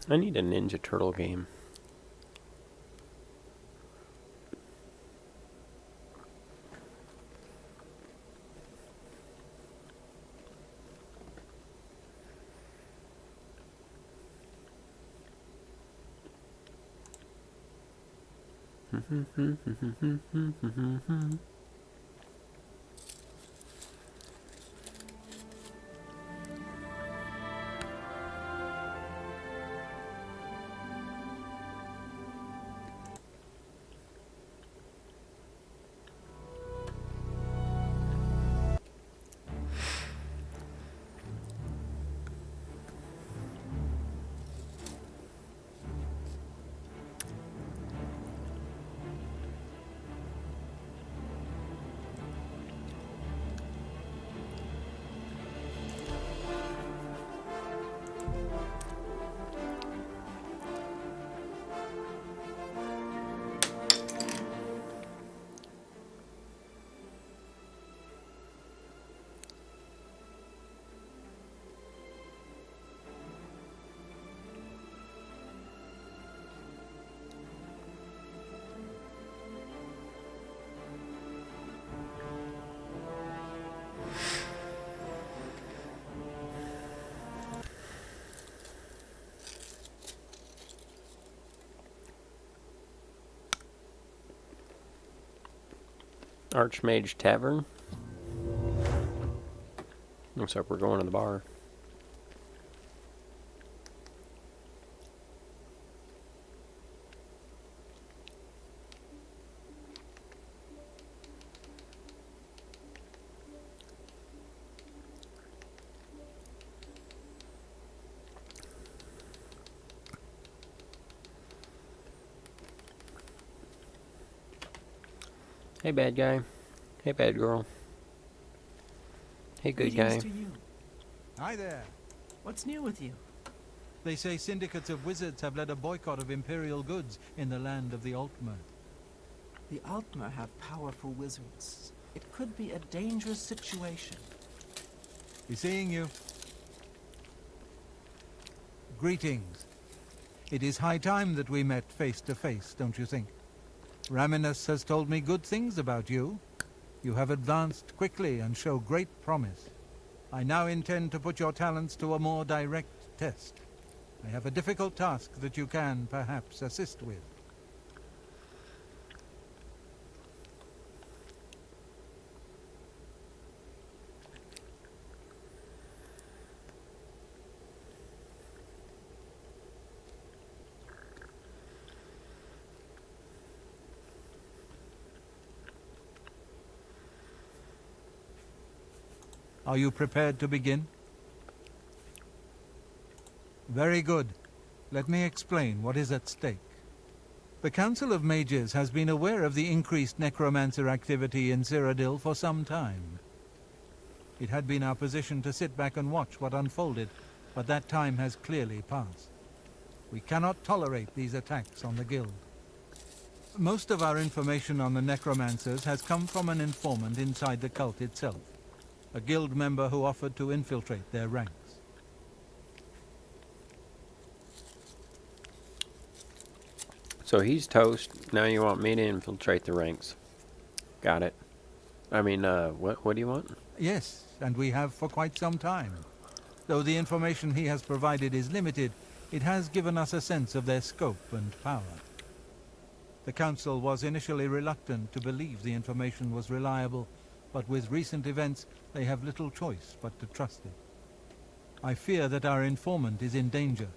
I need a Ninja Turtle game. Archmage Tavern. Looks like we're going to the bar. Hey, bad guy. Hey, bad girl. Hey, good guy. To you. Hi there. What's new with you? They say syndicates of wizards have led a boycott of Imperial goods in the land of the Altmer. The Altmer have powerful wizards. It could be a dangerous situation. Be seeing you. Greetings. It is high time that we met face to face, don't you think? Raminus has told me good things about you. You have advanced quickly and show great promise. I now intend to put your talents to a more direct test. I have a difficult task that you can, perhaps, assist with. Are you prepared to begin? Very good. Let me explain what is at stake. The Council of Mages has been aware of the increased necromancer activity in Cyrodiil for some time. It had been our position to sit back and watch what unfolded, but that time has clearly passed. We cannot tolerate these attacks on the Guild. Most of our information on the necromancers has come from an informant inside the cult itself, a Guild member who offered to infiltrate their ranks. So he's toast. Now you want me to infiltrate the ranks. Got it. I mean, what do you want? Yes, and we have for quite some time. Though the information he has provided is limited, it has given us a sense of their scope and power. The Council was initially reluctant to believe the information was reliable, but with recent events, they have little choice but to trust it. I fear that our informant is in danger,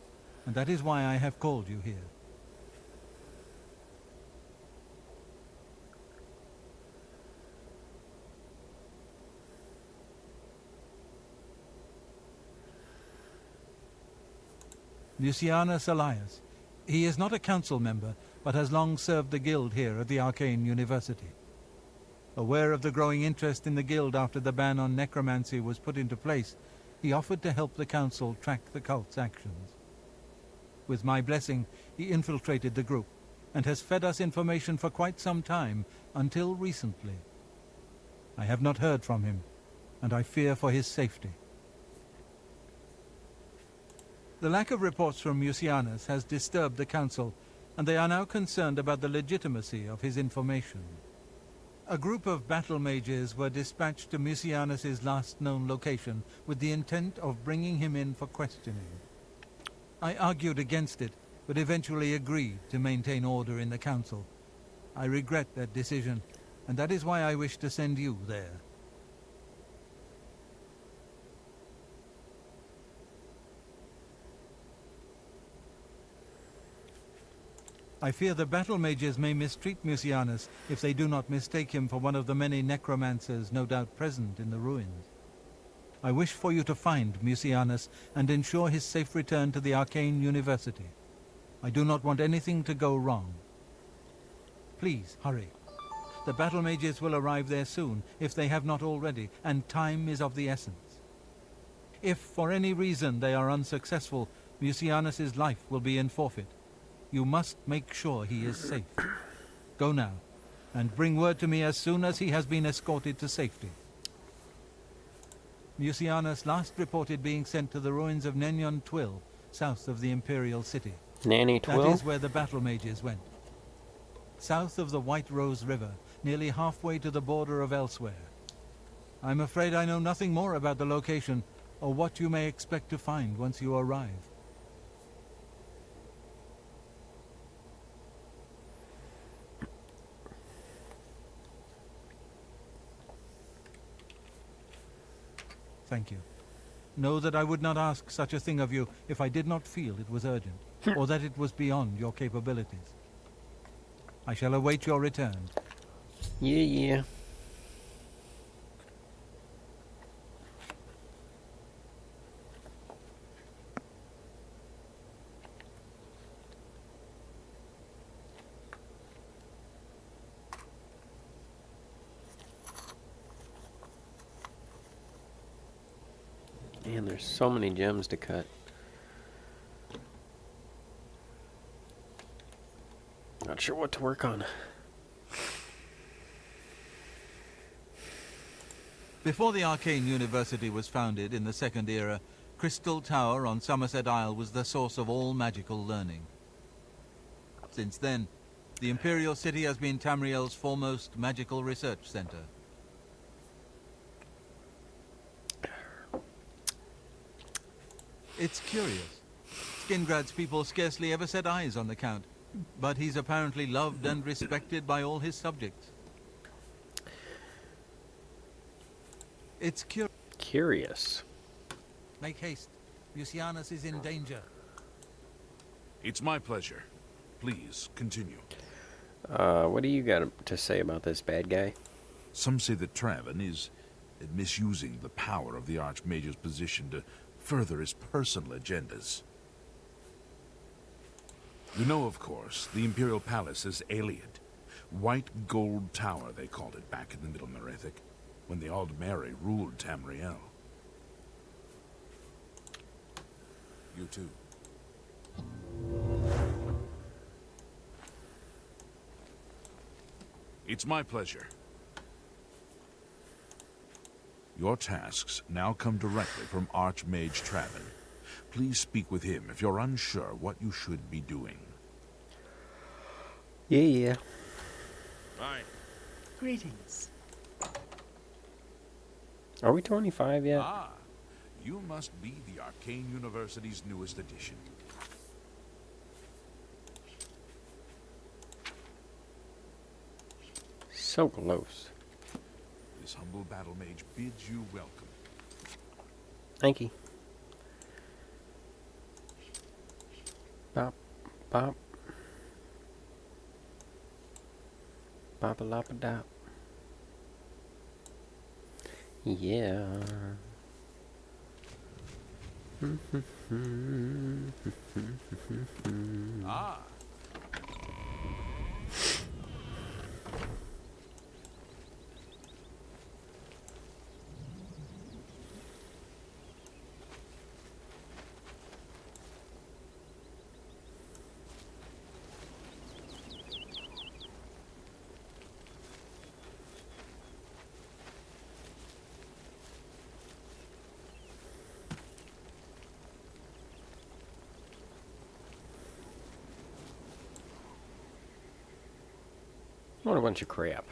and that is why I have called you here. Mucianus Elias. He is not a council member, but has long served the guild here at the Arcane University. Aware of the growing interest in the guild after the ban on necromancy was put into place, he offered to help the council track the cult's actions. With my blessing, he infiltrated the group, and has fed us information for quite some time, until recently. I have not heard from him, and I fear for his safety. The lack of reports from Mucianus has disturbed the council, and they are now concerned about the legitimacy of his information. A group of battle mages were dispatched to Mucianus's last known location with the intent of bringing him in for questioning. I argued against it, but eventually agreed to maintain order in the council. I regret that decision, and that is why I wish to send you there. I fear the battle mages may mistreat Mucianus if they do not mistake him for one of the many necromancers no doubt present in the ruins. I wish for you to find Mucianus and ensure his safe return to the Arcane University. I do not want anything to go wrong. Please, hurry. The battle mages will arrive there soon, if they have not already, and time is of the essence. If, for any reason, they are unsuccessful, Mucianus's life will be in forfeit. You must make sure he is safe. Go now, and bring word to me as soon as he has been escorted to safety. Mucianus last reported being sent to the ruins of Nenyon Twill, south of the Imperial City. Nanny Twill? That is where the battle mages went. South of the White Rose River, nearly halfway to the border of elsewhere. I'm afraid I know nothing more about the location, or what you may expect to find once you arrive. Thank you. Know that I would not ask such a thing of you if I did not feel it was urgent, or that it was beyond your capabilities. I shall await your return. Yeah. Man, there's so many gems to cut. Not sure what to work on. Before the Arcane University was founded in the Second Era, Crystal Tower on Somerset Isle was the source of all magical learning. Since then, the Imperial City has been Tamriel's foremost magical research center. It's curious. Skingrad's people scarcely ever set eyes on the Count, but he's apparently loved and respected by all his subjects. It's Curious. Make haste. Mucianus is in danger. It's my pleasure. Please, continue. What do you got to say about this bad guy? Some say that Traven is misusing the power of the Archmage's position to further his personal agendas. You know, of course, the Imperial Palace is Aliad. White Gold Tower, they called it back in the Middle Merethic, when the Aldmeri ruled Tamriel. You too. It's my pleasure. Your tasks now come directly from Archmage Traven. Please speak with him if you're unsure what you should be doing. Yeah. Bye. Greetings. Are we 25 yet? Ah, you must be the Arcane University's newest addition. So close. This humble battle mage bids you welcome. Thank you. Bop, bop. Bop-a-lop-a-dop. Yeah. Ah. What a bunch of crap.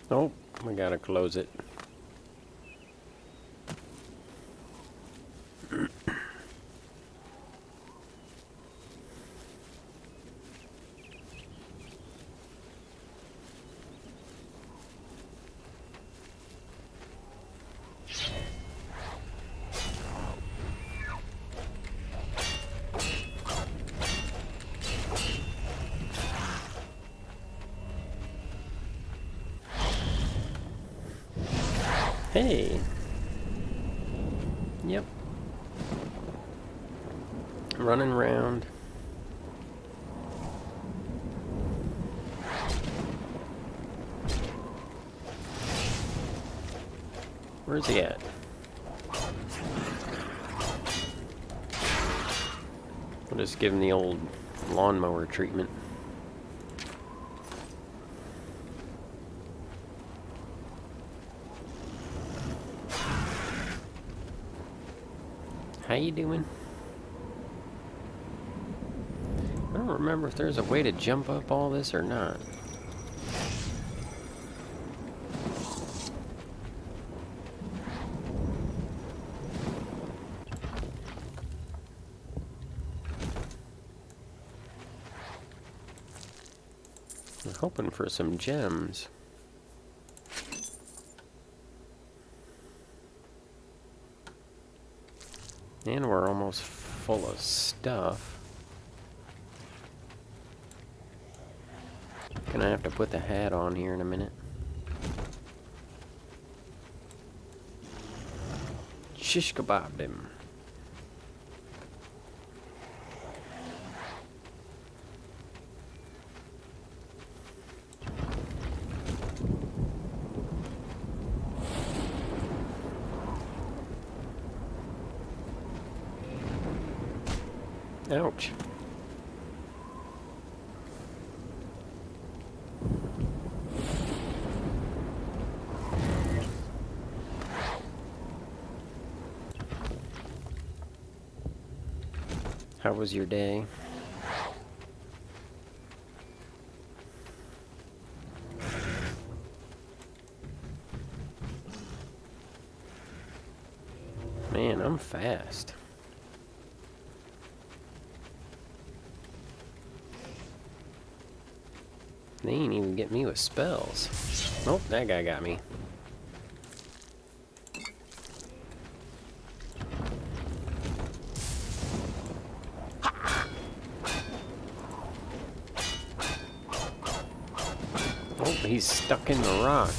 Nope, we gotta close it. Hey. Yep. Running around. Where's he at? We'll just give him the old lawnmower treatment. How you doing? I don't remember if there's a way to jump up all this or not. I'm hoping for some gems. And we're almost full of stuff. Gonna have to put the hat on here in a minute. shish kebabbed him. Ouch. How was your day? Man, I'm fast. They ain't even get me with spells. Nope, that guy got me. Oh, he's stuck in the rock.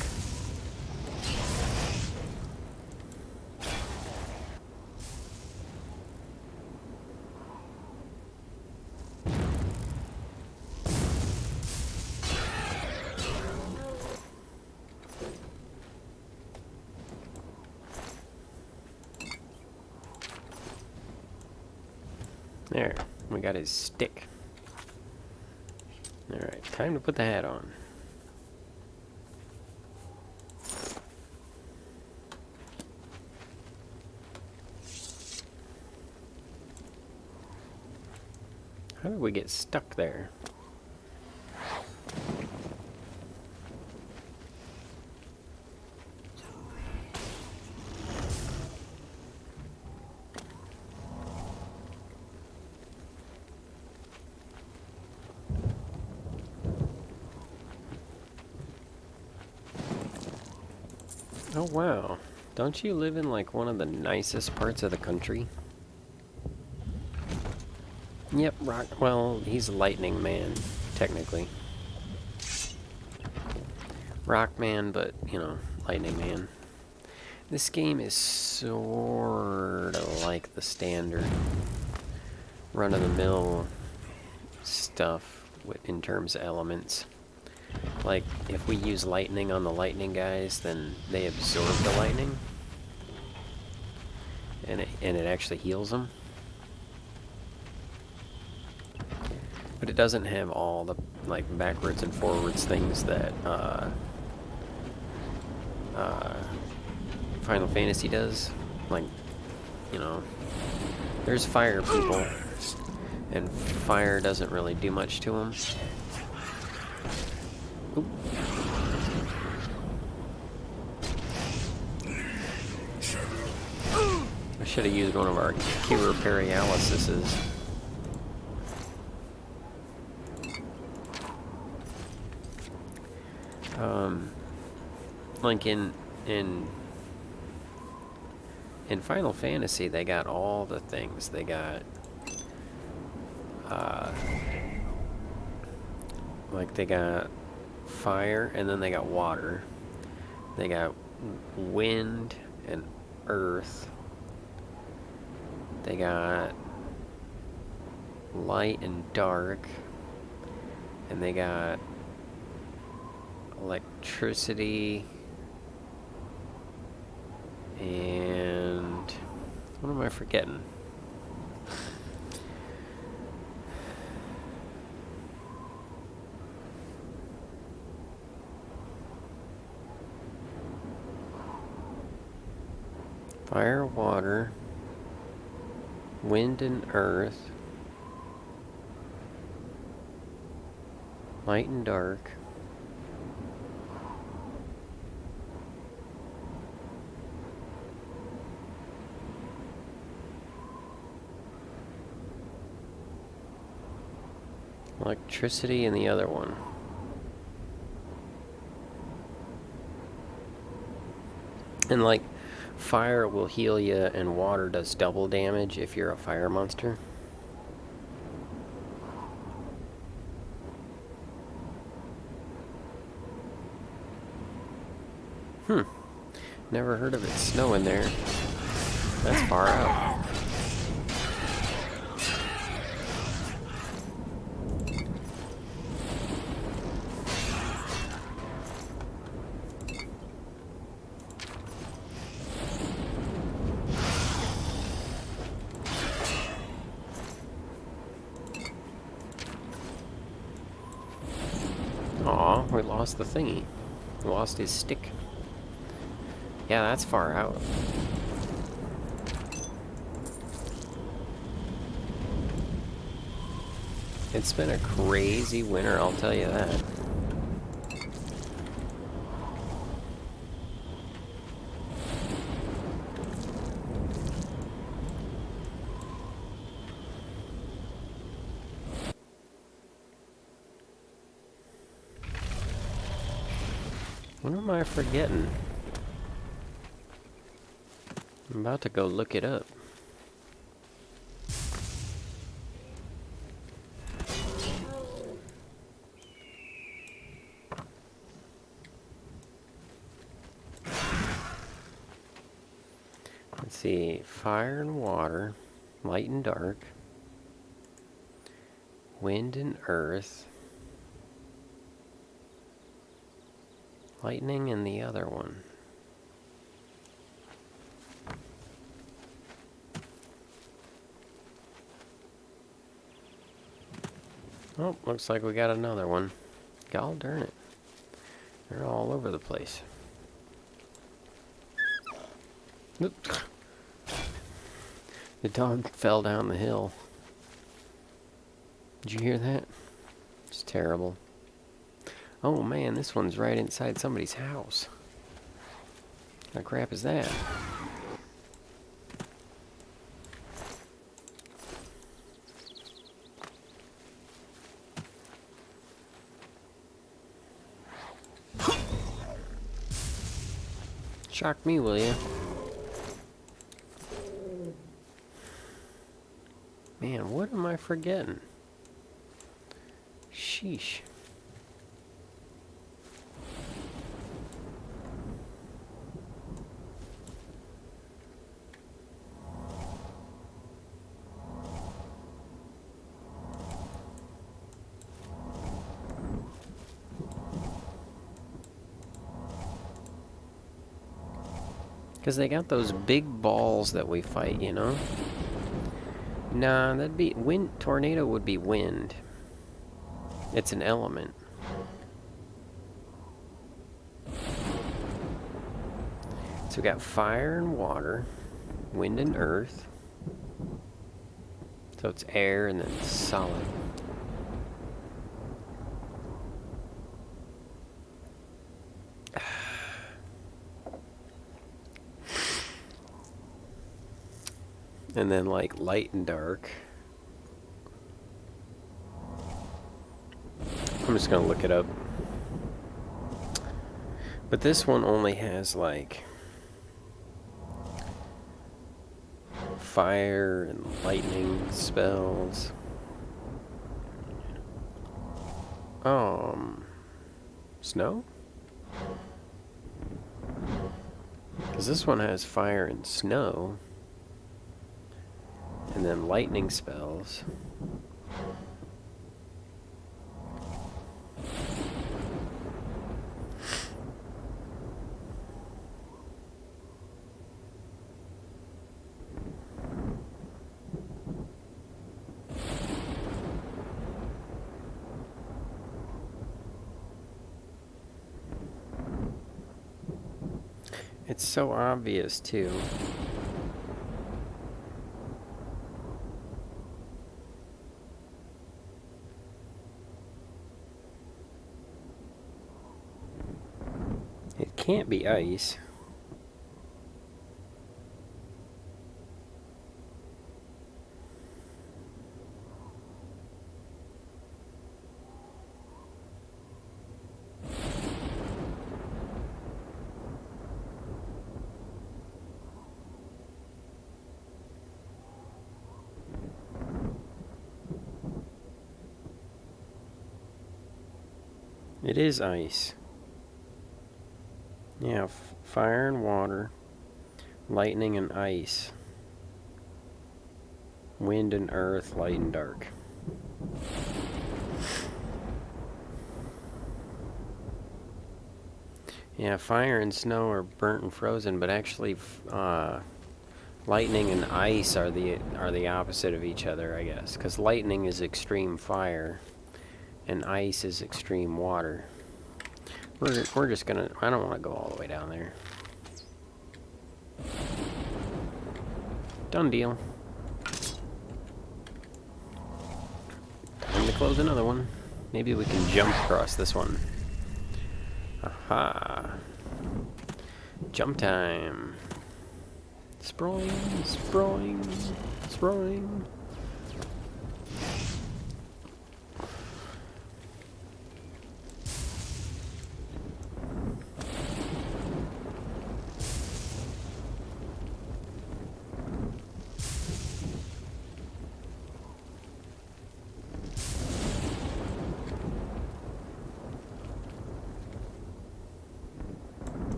There, we got his stick. Alright, time to put the hat on. How did we get stuck there? Oh wow, don't you live in like one of the nicest parts of the country? Yep, rock. Well, he's Lightning Man, technically. Rock Man, but, you know, Lightning Man. This game is sort of like the standard run-of-the-mill stuff in terms of elements. Like, if we use lightning on the lightning guys, then they absorb the lightning. And it actually heals them. But it doesn't have all the, like, backwards and forwards things that, Final Fantasy does. Like, you know, there's fire people, and fire doesn't really do much to them. Oop. I should have used one of our Cure Perialysises. Like in Final Fantasy, they got all the things. They got, like they got fire, and then they got water. They got wind and earth. They got light and dark. And they got electricity. And what am I forgetting? Fire, water, wind and earth, light and dark. Electricity and the other one. And like, fire will heal you and water does double damage if you're a fire monster. Never heard of it snowing there. That's far out. Aw, we lost the thingy. We lost his stick. Yeah, that's far out. It's been a crazy winter, I'll tell you that. What am I forgetting? I'm about to go look it up. Let's see. Fire and water, light and dark, wind and earth, lightning and the other one. Oh, looks like we got another one. God darn it. They're all over the place. Oop. The dog fell down the hill. Did you hear that? It's terrible. Oh man, this one's right inside somebody's house. What crap is that? Shock me, will ya? Man, what am I forgetting? Sheesh. Because they got those big balls that we fight, you know? Nah, that'd be... wind. Tornado would be wind. It's an element. So we got fire and water, wind and earth. So it's air and then solid. And then like light and dark. I'm just gonna look it up. But this one only has like fire and lightning spells. Snow? Because this one has fire and snow. And then lightning spells. It's so obvious too. It can't be ice. It is ice. Yeah, fire and water, lightning and ice. Wind and earth, light and dark. Yeah, fire and snow are burnt and frozen, but actually, lightning and ice are the opposite of each other, I guess. Because lightning is extreme fire, and ice is extreme water. We're just gonna. I don't want to go all the way down there. Done deal. Time to close another one. Maybe we can jump across this one. Aha. Jump time. Sproing, sproing, sproing.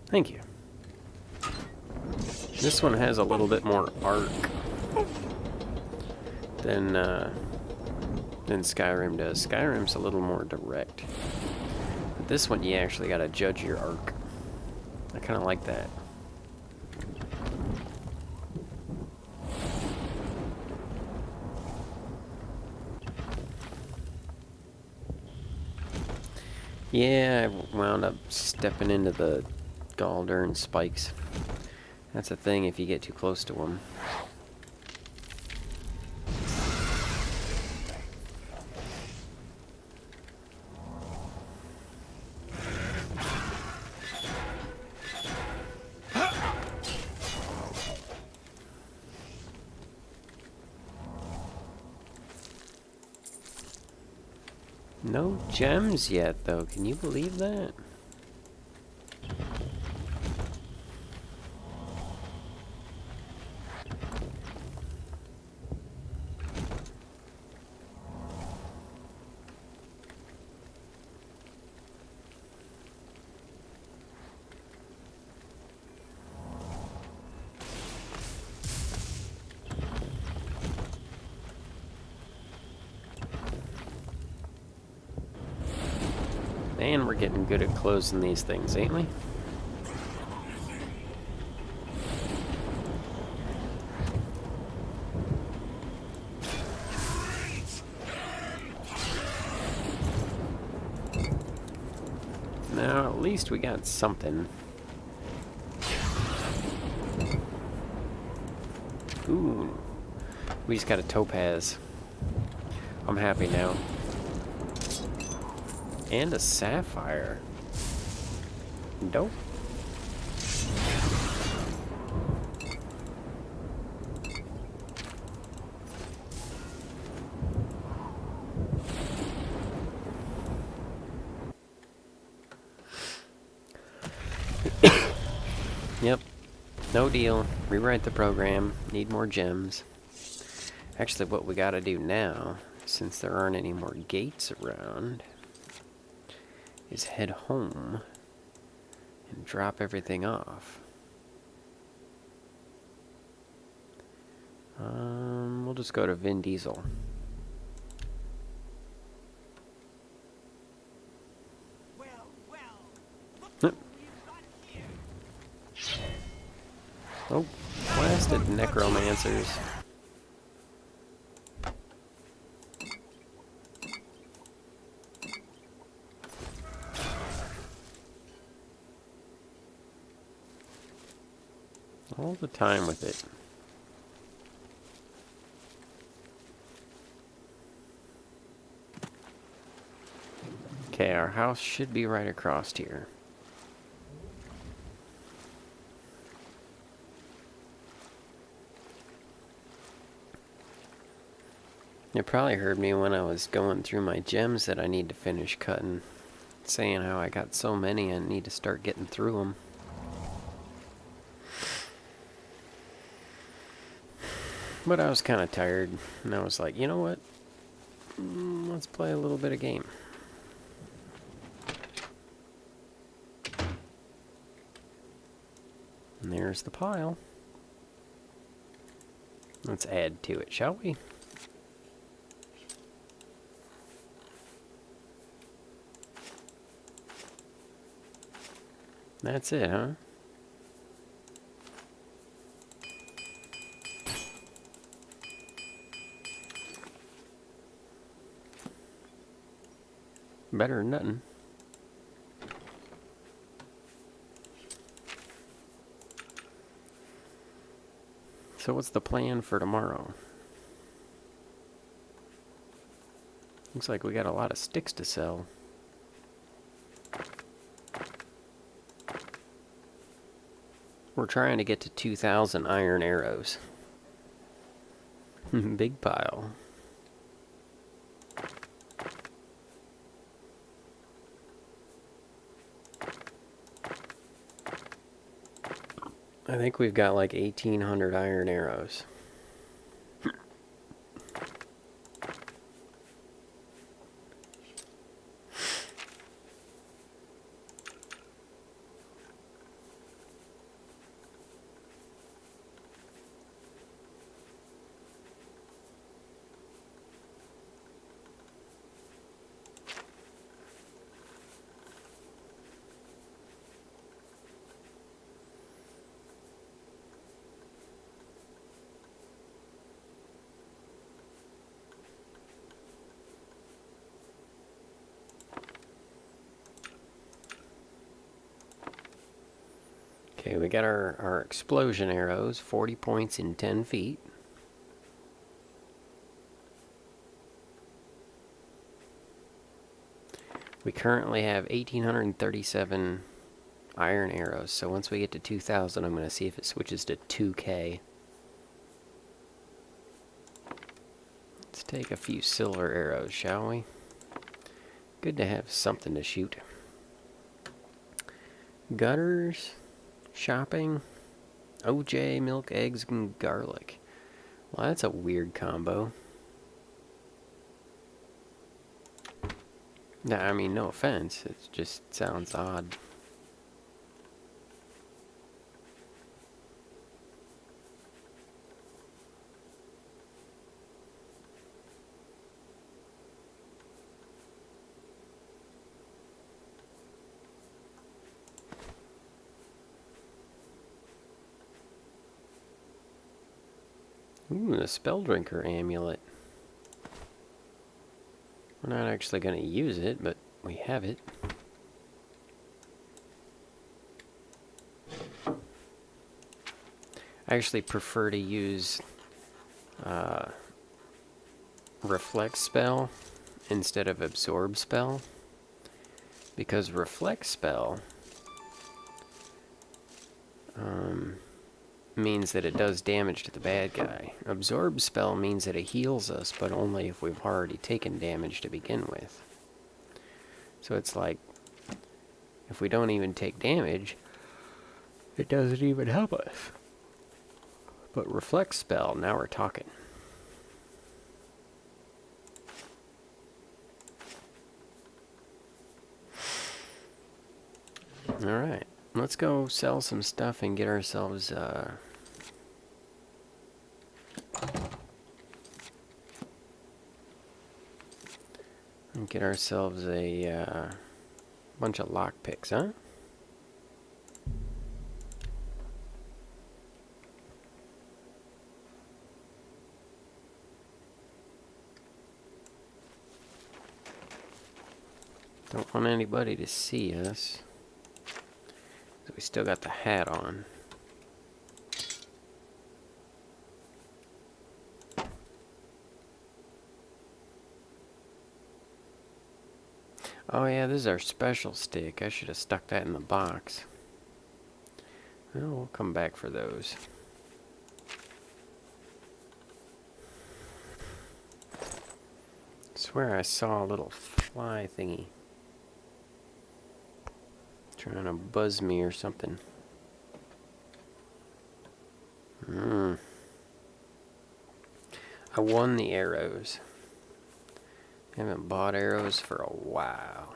Thank you. This one has a little bit more arc than Skyrim does. Skyrim's a little more direct. But this one, you actually gotta judge your arc. I kinda like that. Yeah, I wound up stepping into the Galdern spikes. That's a thing if you get too close to them. No gems yet, though. Can you believe that? Man, we're getting good at closing these things, ain't we? Now, at least we got something. Ooh. We just got a topaz. I'm happy now. And a sapphire. Dope. Yep. No deal. Rewrite the program. Need more gems. Actually, what we gotta do now, since there aren't any more gates around, is head home and drop everything off. We'll just go to Vin Diesel. Oh, blasted necromancers. All the time with it. Okay, our house should be right across here. You probably heard me when I was going through my gems that I need to finish cutting, saying how I got so many and need to start getting through them. But I was kind of tired, and I was like, you know what? Let's play a little bit of game. And there's the pile. Let's add to it, shall we? That's it, huh? Better than nothing. So what's the plan for tomorrow? Looks like we got a lot of sticks to sell. We're trying to get to 2,000 iron arrows. Big pile. I think we've got like 1,800 iron arrows. Okay, we got our explosion arrows, 40 points in 10 feet. We currently have 1,837 iron arrows, so once we get to 2,000, I'm going to see if it switches to 2K. Let's take a few silver arrows, shall we? Good to have something to shoot. Gutters, shopping, OJ, milk, eggs, and garlic. Well, that's a weird combo. Nah, I mean, no offense. It just sounds odd. Ooh, the Spell Drinker amulet. We're not actually going to use it, but we have it. I actually prefer to use Reflect Spell instead of Absorb Spell, because Reflect Spell means that it does damage to the bad guy. Absorb Spell means that it heals us, but only if we've already taken damage to begin with. So it's like, if we don't even take damage, it doesn't even help us. But Reflect Spell, now we're talking. Alright, let's go sell some stuff and get ourselves, a bunch of lockpicks, huh? Don't want anybody to see us. So we still got the hat on. Oh yeah, this is our special stick. I should have stuck that in the box. Well, we'll come back for those. I swear I saw a little fly thingy trying to buzz me or something. I won the arrows. Haven't bought arrows for a while.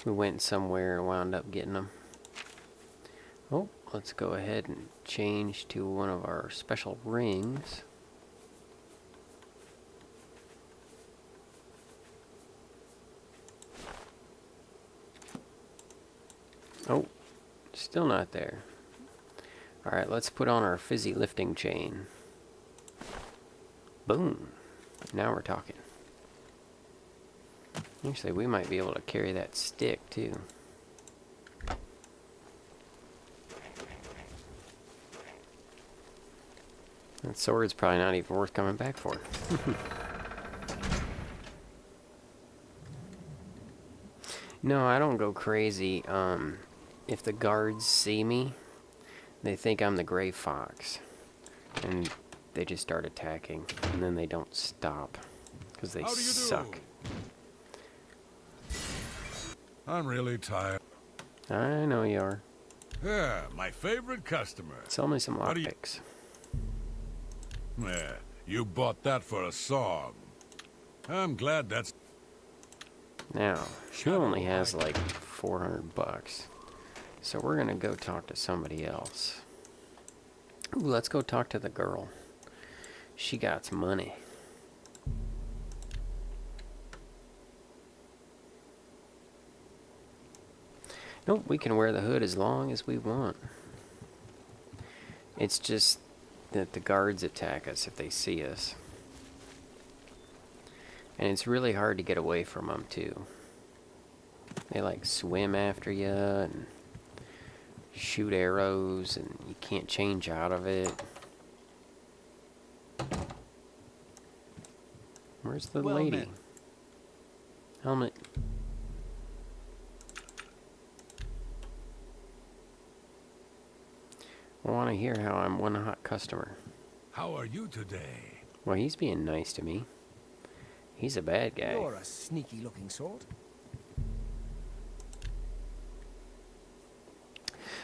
We went somewhere and wound up getting them. Oh, let's go ahead and change to one of our special rings. Oh, still not there. Alright, let's put on our fizzy lifting chain. Boom. Now we're talking. Actually, we might be able to carry that stick, too. That sword's probably not even worth coming back for. No, I don't go crazy. If the guards see me, they think I'm the gray fox. And they just start attacking. And then they don't stop. Because they suck. I'm really tired. I know you are. Yeah, my favorite customer. Sell me some What do you- lockpicks. Yeah, you bought that for a song. I'm glad that's... Now, she only has like 400 bucks. So we're gonna go talk to somebody else. Ooh, let's go talk to the girl. She got some money. Nope, we can wear the hood as long as we want. It's just that the guards attack us if they see us. And it's really hard to get away from them, too. They, like, swim after you and shoot arrows, and you can't change out of it. Where's the Well lady? met. Helmet. I want to hear how I'm one hot customer. How are you today? Well, he's being nice to me. He's a bad guy. You're a sneaky-looking sort.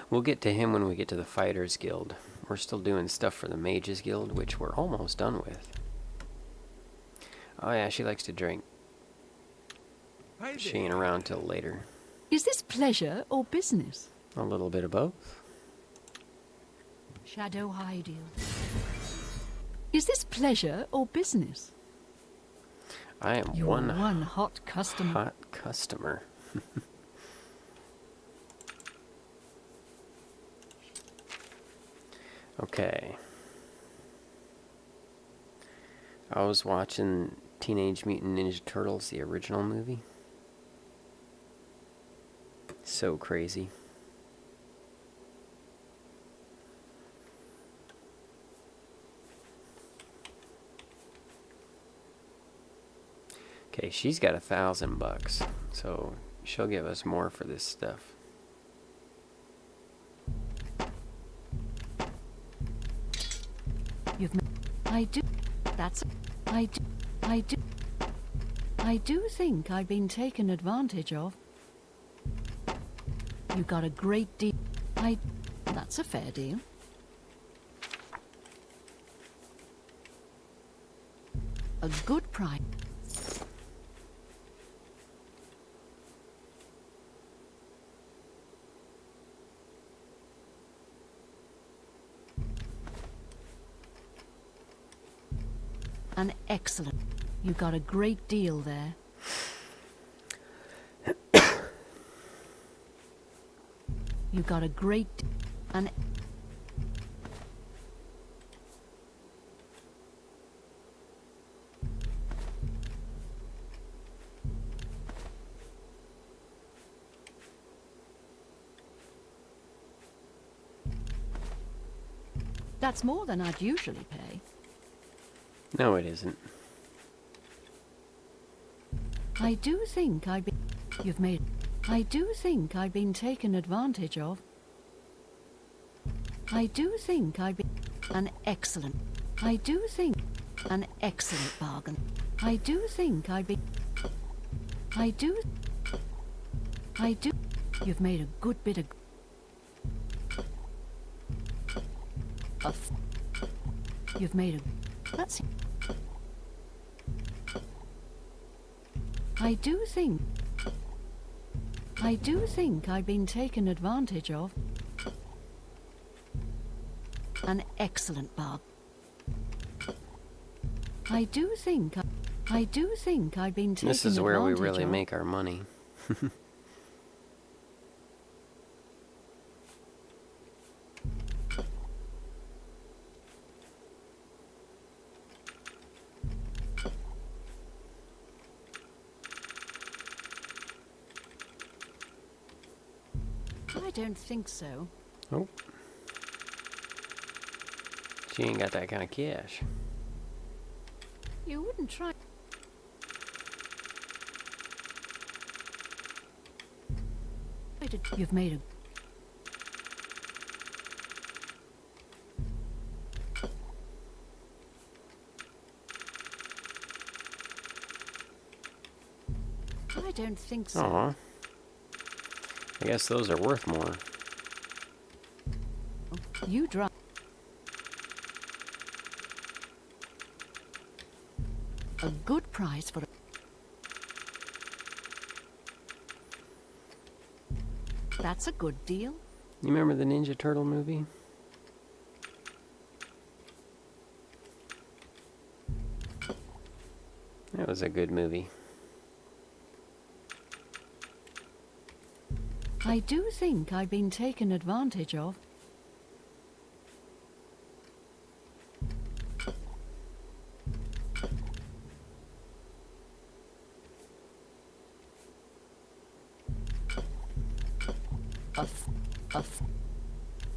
We'll get to him when we get to the Fighters Guild. We're still doing stuff for the Mages Guild, which we're almost done with. Oh yeah, she likes to drink. She ain't around till later. Is this pleasure or business? A little bit of both. Shadow Hydeal. Is this pleasure or business? I am You're one hot customer. hot customer. Okay. I was watching Teenage Mutant Ninja Turtles, the original movie. So crazy. Okay, she's got $1,000, so she'll give us more for this stuff. You've ma- I do. That's. I do. I do. I do think I've been taken advantage of. You got a great deal. That's a fair deal. A good price. An excellent. You got a great deal there. You got a great. An. That's more than I'd usually pay. No, it isn't. I do think I've been. You've made. I do think I've been taken advantage of. I do think I've been. An excellent. I do think. An excellent bargain. I do think I've been. I do. I do. You've made a good bit of. You've made a. That's. I do think I've been taken advantage of. An excellent bargain. I do think I've been taken This is where we advantage really of. make our money. I don't think so. Oh. She ain't got that kind of cash. You wouldn't try. You've made a. I don't think so. Aw. I guess those are worth more. You drive. A good price for. That's a good deal. You remember the Ninja Turtle movie? That was a good movie. I do think I've been taken advantage of.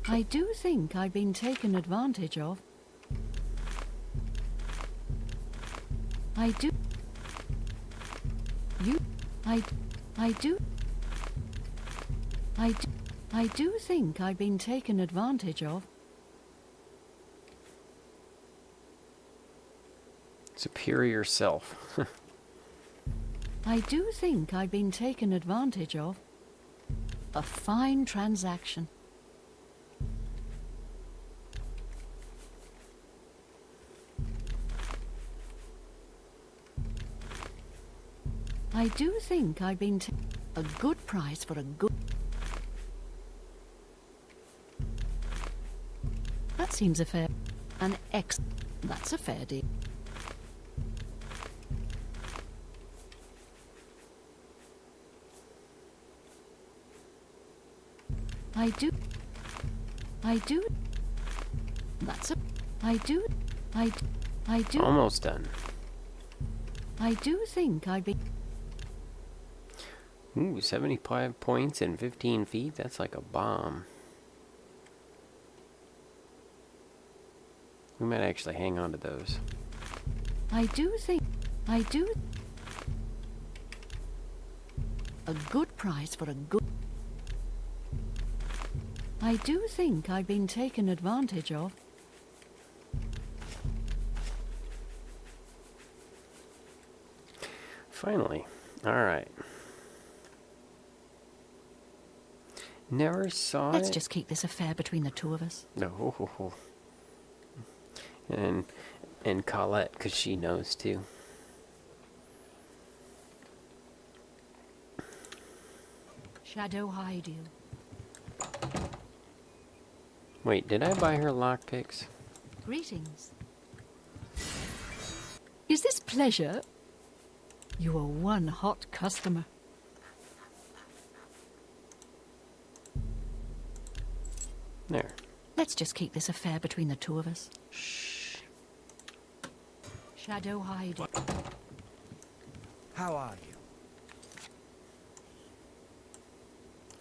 I do think I've been taken advantage of. I do. You. I do. I do think I've been taken advantage of. Superior self. I do think I've been taken advantage of. A fine transaction. I do think I've been a good price for a good. That seems a fair. An ex. That's a fair deal. I do. That's a. I do. Almost done. I do think I'd be. Ooh, 75 points and 15 feet? That's like a bomb. We might actually hang on to those. I do. A good price for a good. I do think I've been taken advantage of. Finally. Alright. Never saw Let's it. just keep this affair between the two of us. No. And Colette, because she knows too. Shadow hide you. Wait, did I buy her lockpicks? Greetings. Is this pleasure? You are one hot customer. There. Let's just keep this affair between the two of us. Shh. Shadow hide. How are you?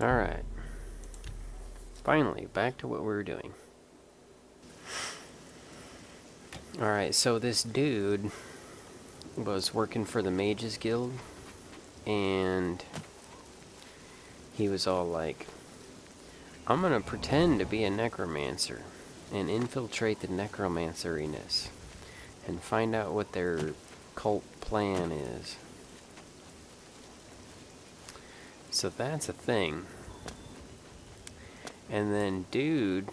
Alright. Finally, back to what we were doing. Alright, so this dude was working for the Mages Guild, and he was all like, I'm gonna pretend to be a necromancer and infiltrate the necromanceriness and find out what their cult plan is. So that's a thing. And then dude,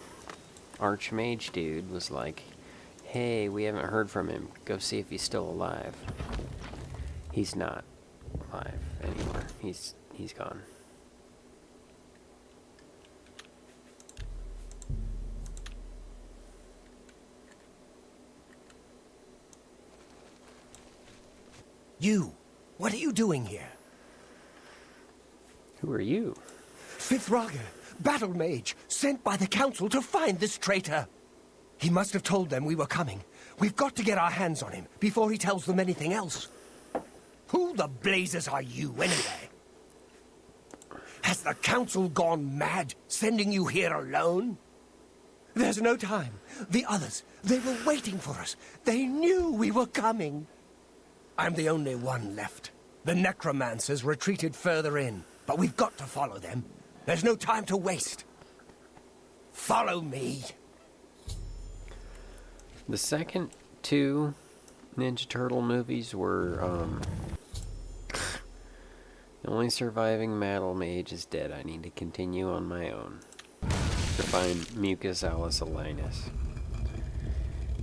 Archmage dude, was like, hey, we haven't heard from him. Go see if he's still alive. He's not alive anymore. He's gone. You, what are you doing here? Who are you? Fifth Raga, battle mage, sent by the council to find this traitor. He must have told them we were coming. We've got to get our hands on him before he tells them anything else. Who the blazes are you, anyway? Has the council gone mad, sending you here alone? There's no time. The others, they were waiting for us. They knew we were coming. I'm the only one left. The necromancers retreated further in, but we've got to follow them. There's no time to waste. Follow me. The second two Ninja Turtle movies were, the only surviving Metal Mage is dead. I need to continue on my own to find Mucus alisalinus.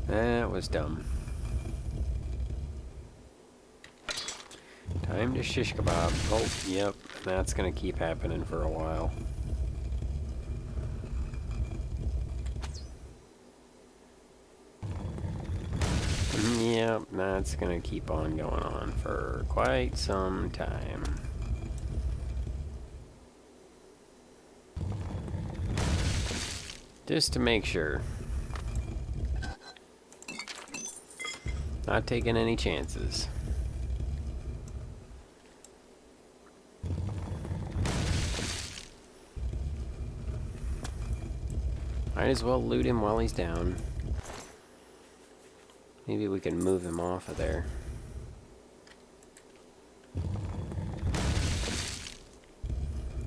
That was dumb. Time to shish kebab. Oh, yep, that's gonna keep happening for a while. Yep, that's gonna keep on going on for quite some time. Just to make sure. Not taking any chances. Might as well loot him while he's down. Maybe we can move him off of there.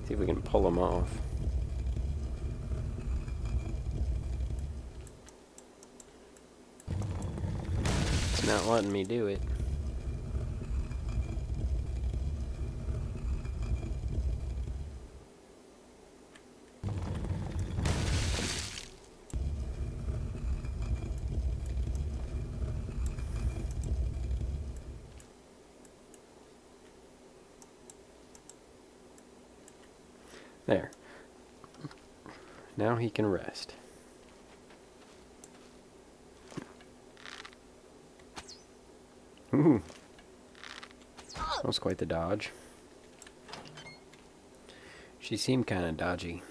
See if we can pull him off. It's not letting me do it. There. Now he can rest. Ooh. That was quite the dodge. She seemed kind of dodgy.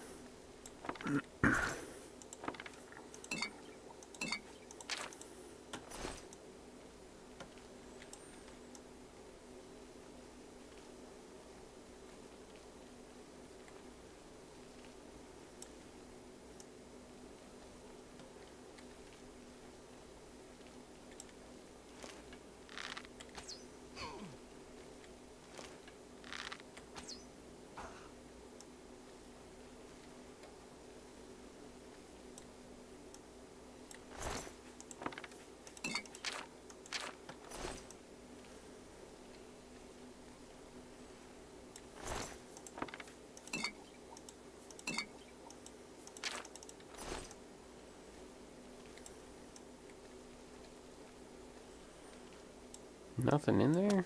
Nothing in there?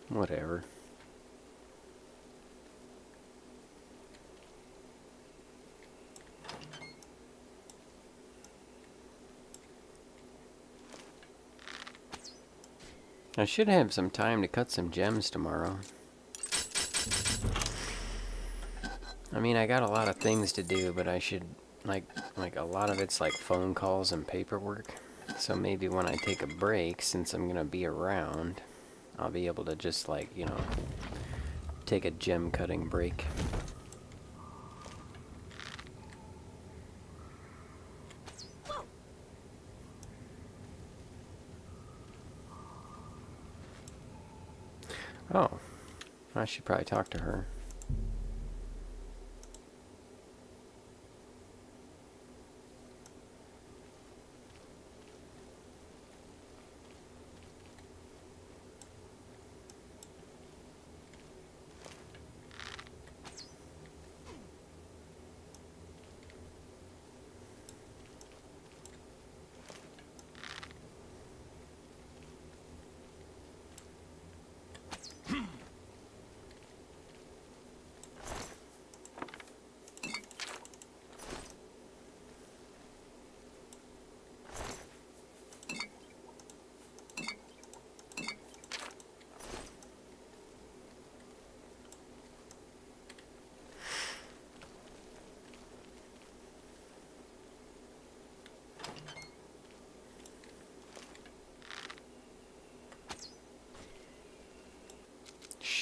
Whatever. I should have some time to cut some gems tomorrow. I mean, I got a lot of things to do, but I should, like a lot of it's like phone calls and paperwork. So maybe when I take a break, since I'm gonna be around, I'll be able to just like, you know, take a gem cutting break. Oh, I should probably talk to her.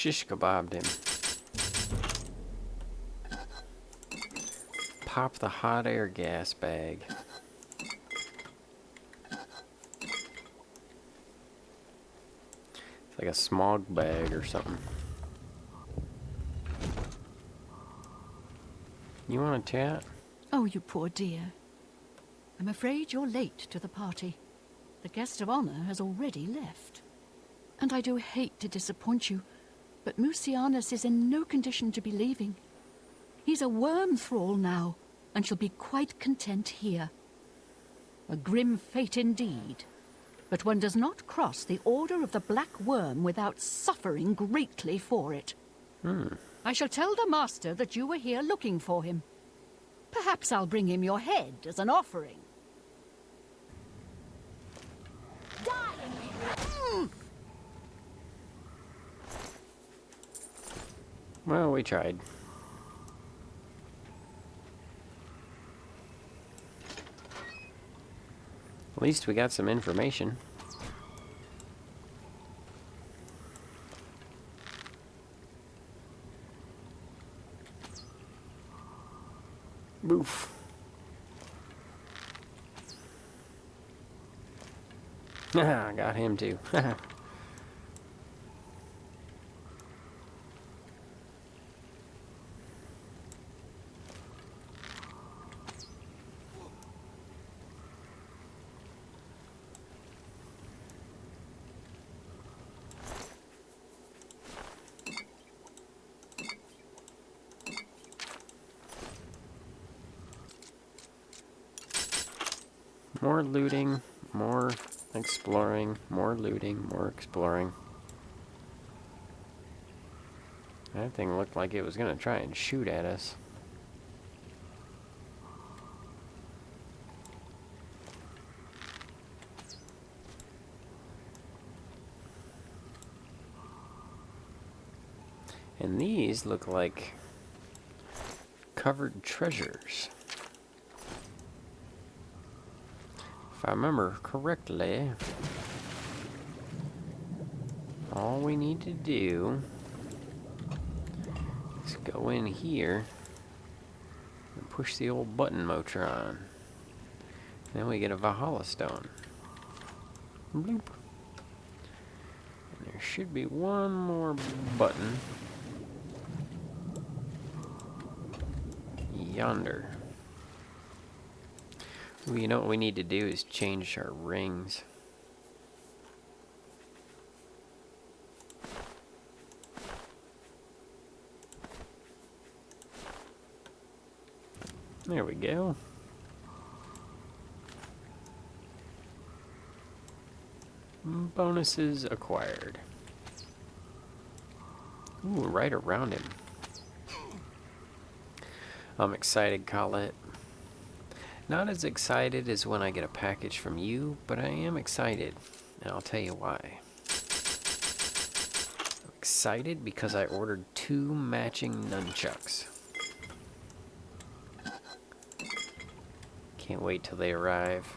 Shish kebabbed him. Pop the hot air gas bag. It's like a smog bag or something. You want to chat? Oh, you poor dear. I'm afraid you're late to the party. The guest of honor has already left. And I do hate to disappoint you, but Mucianus is in no condition to be leaving. He's a worm thrall now, and shall be quite content here. A grim fate indeed. But one does not cross the order of the Black Worm without suffering greatly for it. I shall tell the master that you were here looking for him. Perhaps I'll bring him your head as an offering. Well, we tried. At least we got some information. Boof. Haha, got him too. More looting, more exploring, more looting, more exploring. That thing looked like it was gonna try and shoot at us. And these look like covered treasures. If I remember correctly, all we need to do is go in here and push the old button Motron. Then we get a Valhalla stone. Bloop. And there should be one more button yonder. Well, you know what we need to do is change our rings. There we go. Bonuses acquired. Ooh, right around him. I'm excited, Colette. Not as excited as when I get a package from you, but I am excited, and I'll tell you why. I'm excited because I ordered 2 matching nunchucks. Can't wait till they arrive.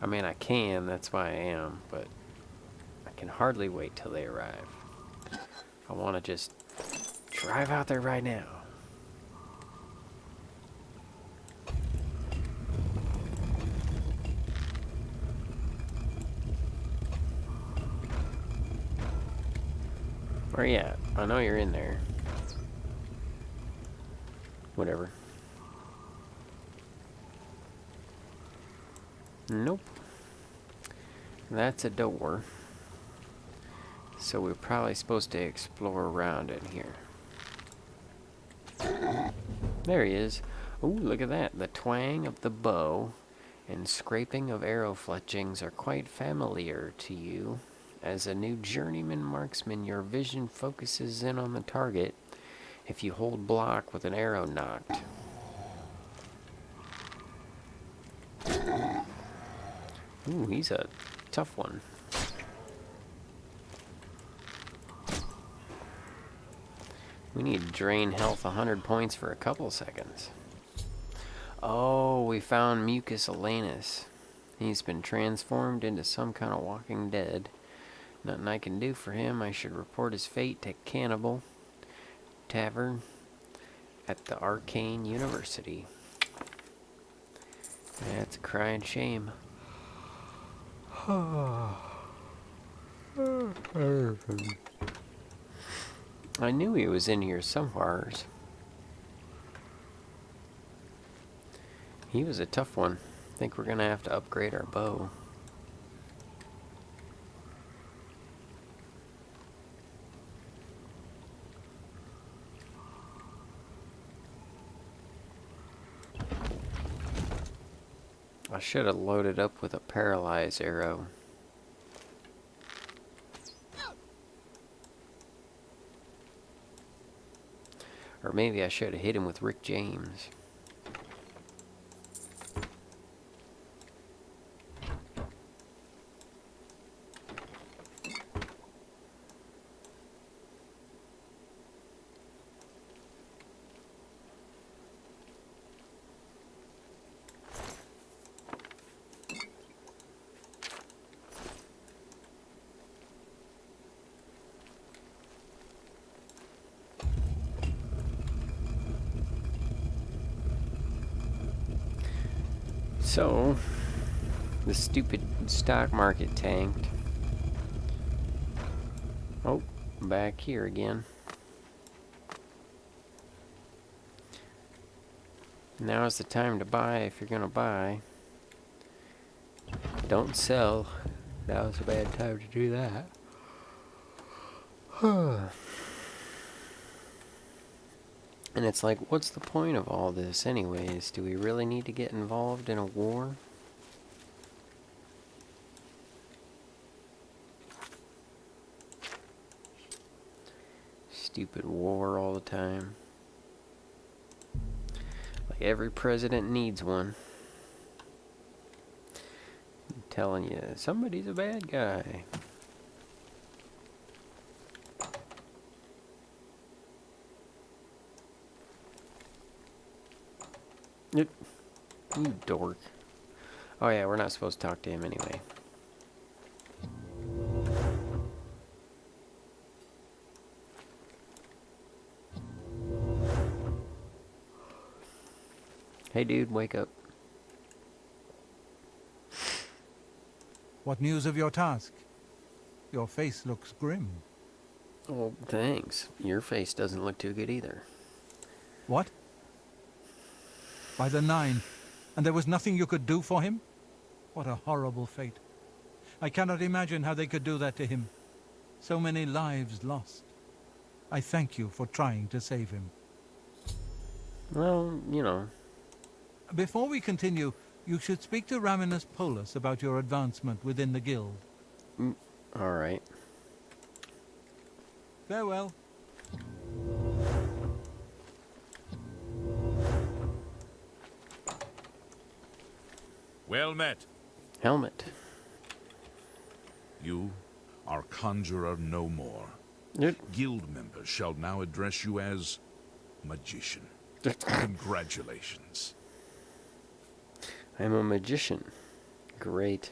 I mean, I can, that's why I am, but I can hardly wait till they arrive. I want to just drive out there right now. Where you at? I know you're in there. Whatever. Nope. That's a door. So we're probably supposed to explore around in here. There he is. Ooh, look at that. The twang of the bow and scraping of arrow fletchings are quite familiar to you. As a new journeyman marksman, your vision focuses in on the target if you hold block with an arrow knocked. Ooh, he's a tough one. We need to drain health 100 points for a couple seconds. Oh, we found Mucus Elanus. He's been transformed into some kind of walking dead. Nothing I can do for him. I should report his fate to Cannibal Tavern at the Arcane University. That's a crying shame. I knew he was in here somewheres. He was a tough one. I think we're gonna have to upgrade our bow. I should have loaded up with a paralyze arrow. Or maybe I should have hit him with Rick James. So, the stupid stock market tanked. Oh, back here again. Now's the time to buy if you're gonna buy. Don't sell. Now's a bad time to do that. And it's like, what's the point of all this anyways? Do we really need to get involved in a war? Stupid war all the time. Like every president needs one. I'm telling you, somebody's a bad guy. You dork. Oh yeah, we're not supposed to talk to him anyway. Hey dude, wake up. What news of your task? Your face looks grim. Oh, thanks. Your face doesn't look too good either. What? By the 9, and there was nothing you could do for him? What a horrible fate. I cannot imagine how they could do that to him. So many lives lost. I thank you for trying to save him. Well, you know. Before we continue, you should speak to Raminus Polus about your advancement within the guild. Alright. Farewell. Well met. Helmet. You are conjurer no more. Guild members shall now address you as magician. Congratulations. I'm a magician. Great.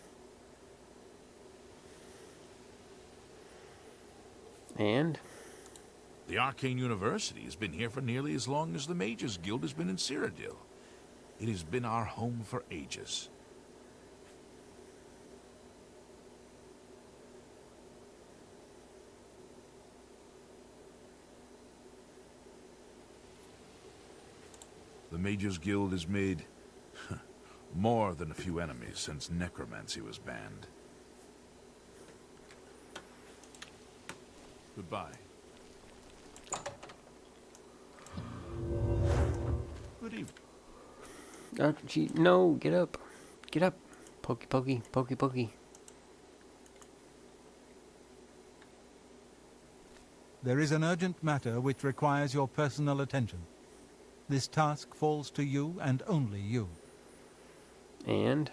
And? The Arcane University has been here for nearly as long as the Mages Guild has been in Cyrodiil. It has been our home for ages. The Mages Guild has made more than a few enemies since necromancy was banned. Goodbye. Good evening. Gee, no, get up. Get up. Pokey, pokey, pokey, pokey. There is an urgent matter which requires your personal attention. This task falls to you and only you. And?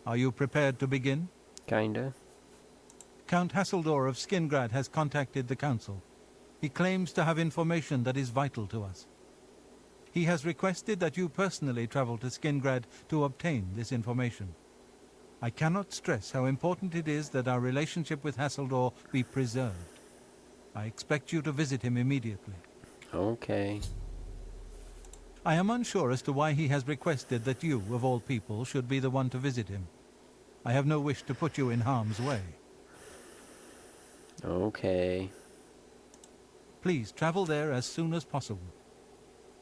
Are you prepared to begin? Kinda. Count Hasseldor of Skingrad has contacted the Council. He claims to have information that is vital to us. He has requested that you personally travel to Skingrad to obtain this information. I cannot stress how important it is that our relationship with Hasseldor be preserved. I expect you to visit him immediately. Okay. I am unsure as to why he has requested that you, of all people, should be the one to visit him. I have no wish to put you in harm's way. Okay. Please travel there as soon as possible.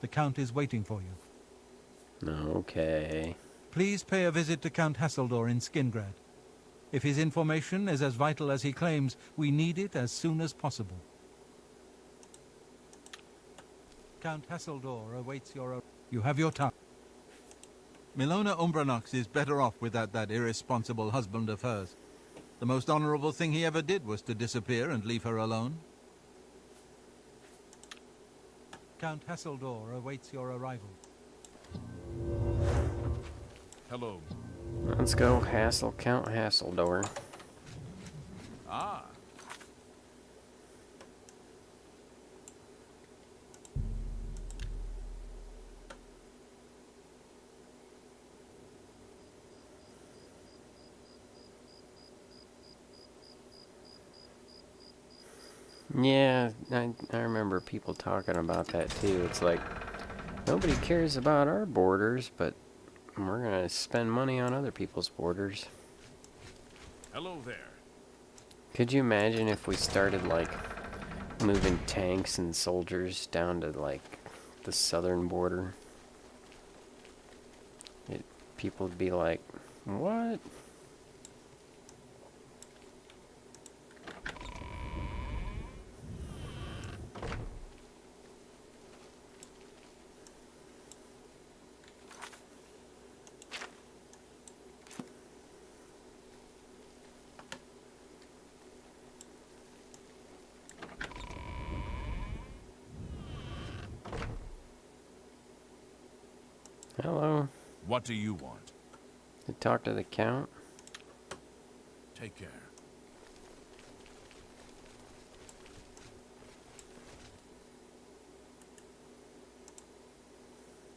The Count is waiting for you. Okay. Please pay a visit to Count Hasseldor in Skingrad. If his information is as vital as he claims, we need it as soon as possible. Count Hasseldor awaits your... You have your time. Milona Umbranox is better off without that irresponsible husband of hers. The most honorable thing he ever did was to disappear and leave her alone. Count Hasseldor awaits your arrival. Hello. Let's go hassle Count Hasseldor. Ah. Yeah, I remember people talking about that too. It's like, nobody cares about our borders, but we're gonna spend money on other people's borders. Hello there. Could you imagine if we started, like, moving tanks and soldiers down to, like, the southern border? People would be like, what? Hello. What do you want? To talk to the Count? Take care.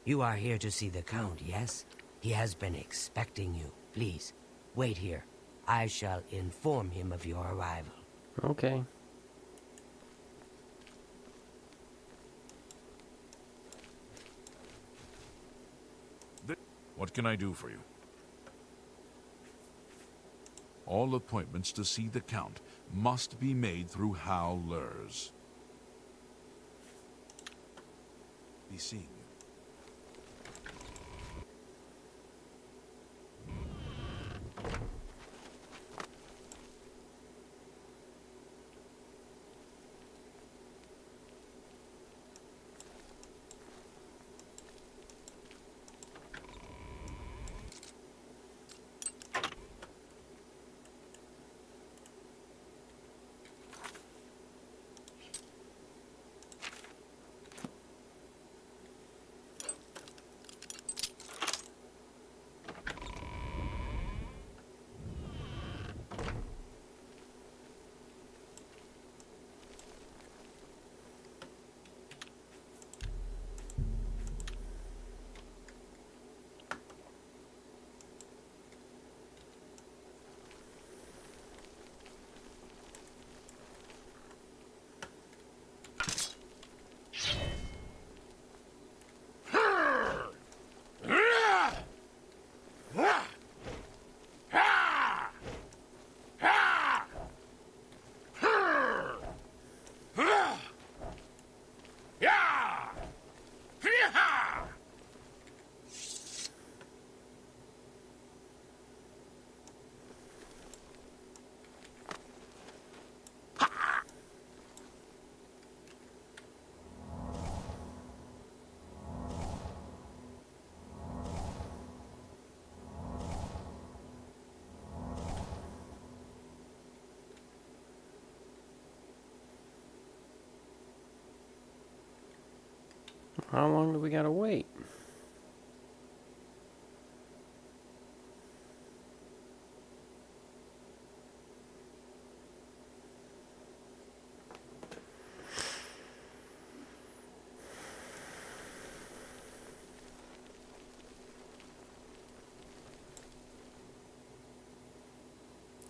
You are here to see the Count, yes? He has been expecting you. Please, wait here. I shall inform him of your arrival. Okay. What can I do for you? All appointments to see the Count must be made through howlers. Be seeing you. How long do we gotta wait?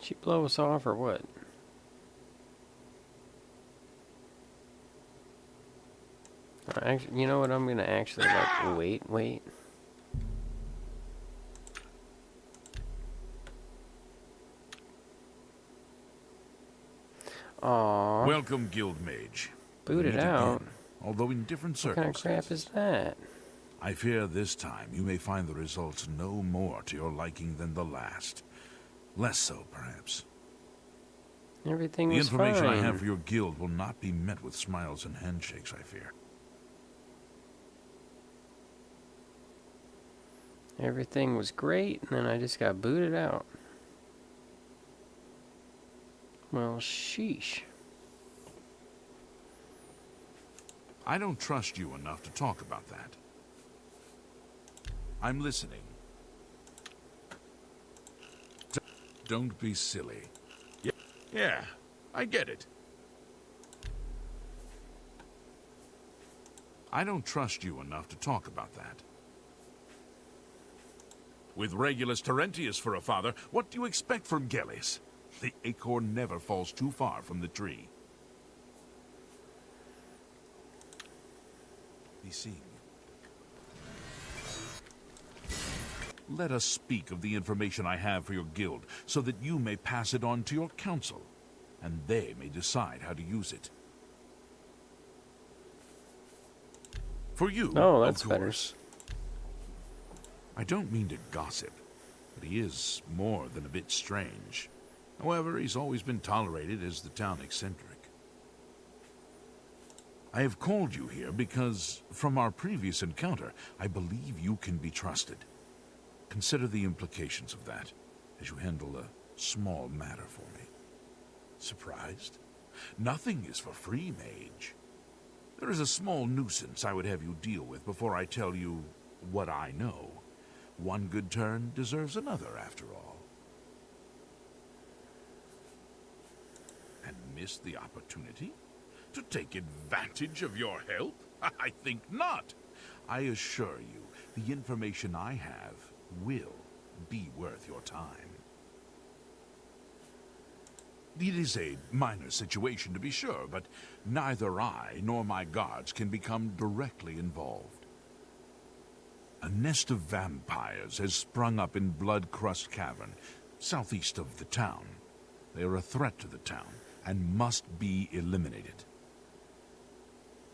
She blow us off or what? Actually, you know what? I'm gonna actually like wait. Aww. Welcome, Guild Mage. Booted Meet out. again, although in different What kind of circumstances. crap is that? I fear this time you may find the results no more to your liking than the last. Less so, perhaps. Everything The was information fine. I have for your guild will not be met with smiles and handshakes, I fear. Everything was great, and then I just got booted out. Well, sheesh. I don't trust you enough to talk about that. I'm listening. Don't be silly. Yeah, I get it. I don't trust you enough to talk about that. With Regulus Terentius for a father, what do you expect from Gellis? The acorn never falls too far from the tree. Be seeing you. Let us speak of the information I have for your guild, so that you may pass it on to your council, and they may decide how to use it. For you, Oh, that's of better. course. I don't mean to gossip, but he is more than a bit strange. However, he's always been tolerated as the town eccentric. I have called you here because, from our previous encounter, I believe you can be trusted. Consider the implications of that, as you handle a small matter for me. Surprised? Nothing is for free, mage. There is a small nuisance I would have you deal with before I tell you what I know. One good turn deserves another, after all. And miss the opportunity? To take advantage of your help? I think not. I assure you, the information I have will be worth your time. It is a minor situation, to be sure, but neither I nor my guards can become directly involved. A nest of vampires has sprung up in Blood Crust Cavern, southeast of the town. They are a threat to the town and must be eliminated.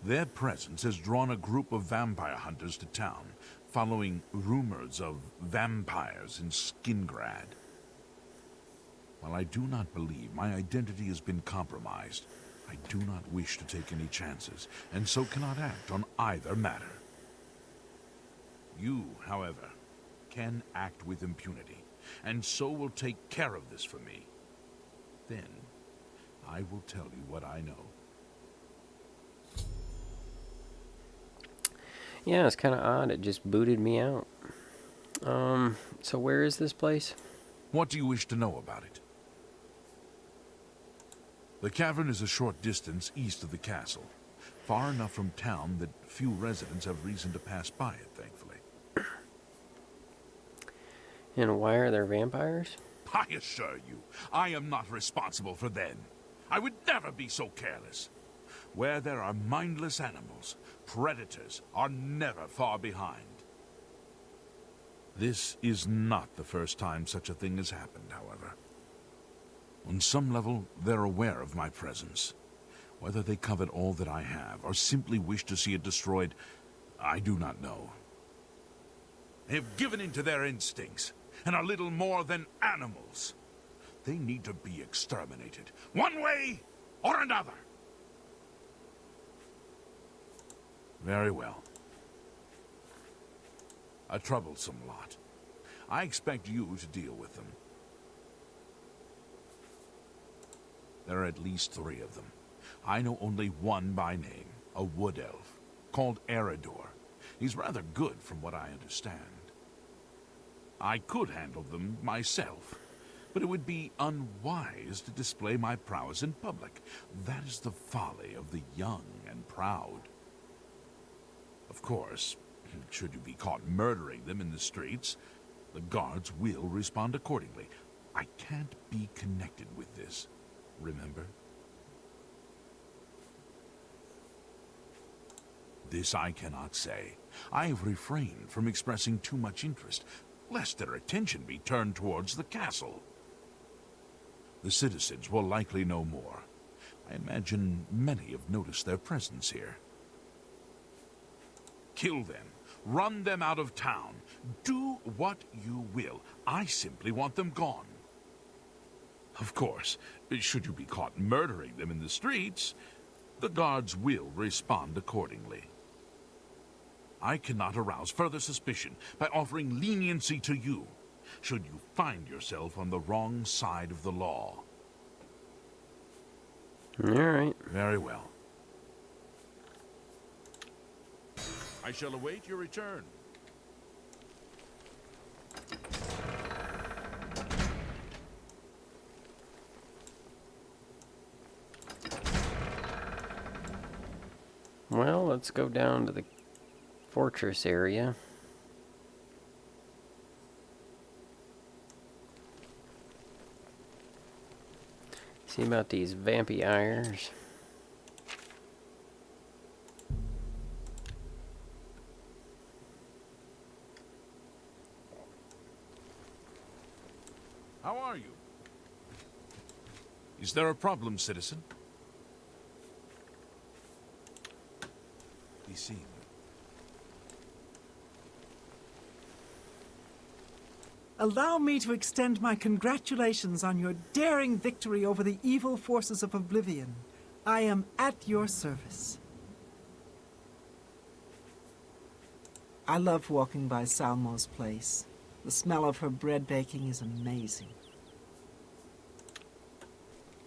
Their presence has drawn a group of vampire hunters to town, following rumors of vampires in Skingrad. While I do not believe my identity has been compromised, I do not wish to take any chances, and so cannot act on either matter. You, however, can act with impunity, and so will take care of this for me. Then, I will tell you what I know. Yeah, it's kind of odd. It just booted me out. So where is this place? What do you wish to know about it? The cavern is a short distance east of the castle, far enough from town that few residents have reason to pass by it, thankfully. And why are there vampires? I assure you, I am not responsible for them. I would never be so careless. Where there are mindless animals, predators are never far behind. This is not the first time such a thing has happened, however. On some level, they're aware of my presence. Whether they covet all that I have, or simply wish to see it destroyed, I do not know. They have given in to their instincts, and are little more than animals. They need to be exterminated, one way or another. Very well. A troublesome lot. I expect you to deal with them. There are at least 3 of them. I know only one by name, a wood elf, called Eridor. He's rather good from what I understand. I could handle them myself, but it would be unwise to display my prowess in public. That is the folly of the young and proud. Of course, should you be caught murdering them in the streets, the guards will respond accordingly. I can't be connected with this, remember? This I cannot say. I have refrained from expressing too much interest, lest their attention be turned towards the castle. The citizens will likely know more. I imagine many have noticed their presence here. Kill them. Run them out of town. Do what you will. I simply want them gone. Of course, should you be caught murdering them in the streets, the guards will respond accordingly. I cannot arouse further suspicion by offering leniency to you, should you find yourself on the wrong side of the law. All right. Very well. I shall await your return. Well, let's go down to the fortress area. See about these vampires. How are you? Is there a problem, citizen? Be seen. Allow me to extend my congratulations on your daring victory over the evil forces of Oblivion. I am at your service. I love walking by Salmo's place. The smell of her bread baking is amazing.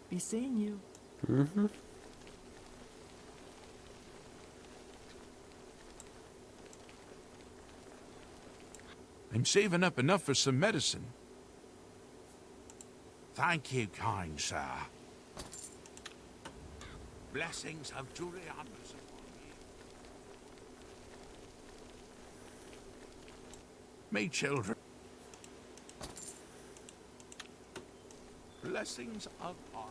Be seeing you. Mm-hmm. I'm saving up enough for some medicine. Thank you, kind sir. Blessings of Julianus upon you. May children. Blessings of our.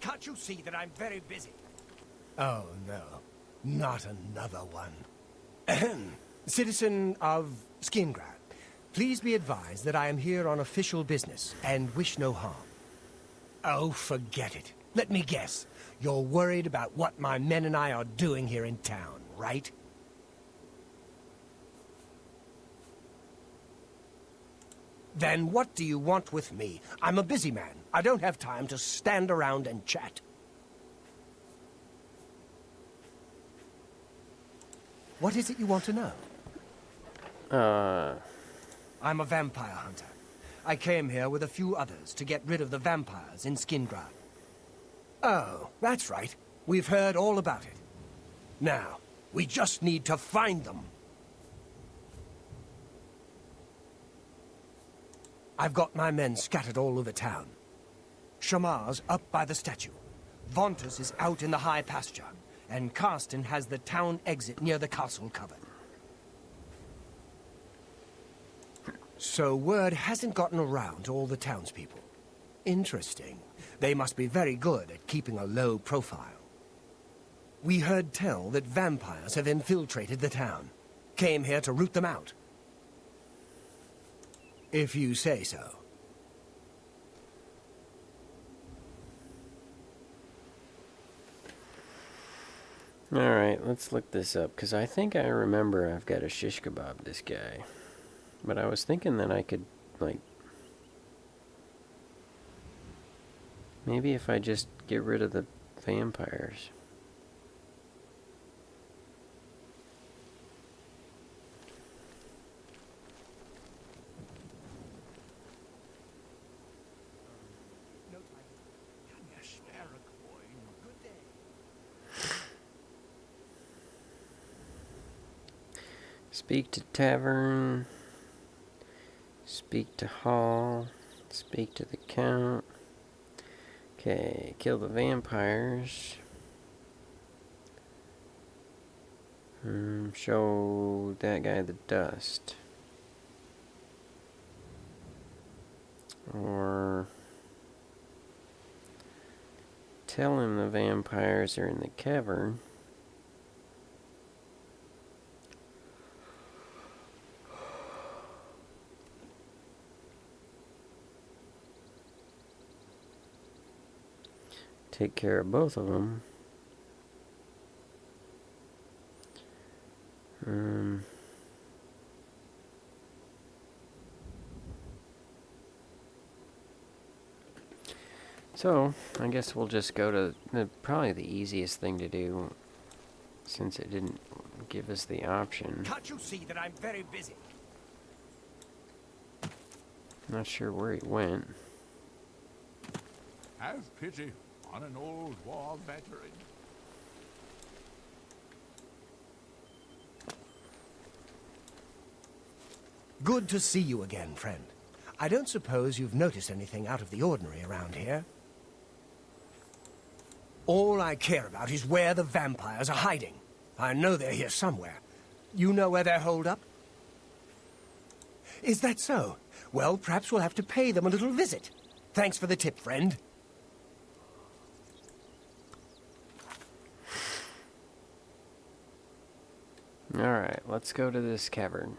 Can't you see that I'm very busy? Oh, no. Not another one. Ahem. Citizen of Skingrad, please be advised that I am here on official business and wish no harm. Oh, forget it. Let me guess. You're worried about what my men and I are doing here in town, right? Then what do you want with me? I'm a busy man. I don't have time to stand around and chat. What is it you want to know? I'm a vampire hunter. I came here with a few others to get rid of the vampires in Skingrad. Oh, that's right. We've heard all about it. Now, we just need to find them. I've got my men scattered all over town. Shamar's up by the statue. Vontus is out in the high pasture. And Karsten has the town exit near the castle covered. So word hasn't gotten around to all the townspeople. Interesting. They must be very good at keeping a low profile. We heard tell that vampires have infiltrated the town. Came here to root them out. If you say so. Alright, let's look this up, because I think I remember I've got a shish kebab this guy. But I was thinking that I could, like... maybe if I just get rid of the vampires. Speak to tavern. Speak to Hall. Speak to the Count. Okay, kill the vampires. Show that guy the dust. Or tell him the vampires are in the cavern. Take care of both of them. So, I guess we'll just go to probably the easiest thing to do, since it didn't give us the option. Can't you see that I'm very busy? Not sure where he went. Have pity on an old war veteran. Good to see you again, friend. I don't suppose you've noticed anything out of the ordinary around here? All I care about is where the vampires are hiding. I know they're here somewhere. You know where they're holed up? Is that so? Well, perhaps we'll have to pay them a little visit. Thanks for the tip, friend. Alright, let's go to this cavern.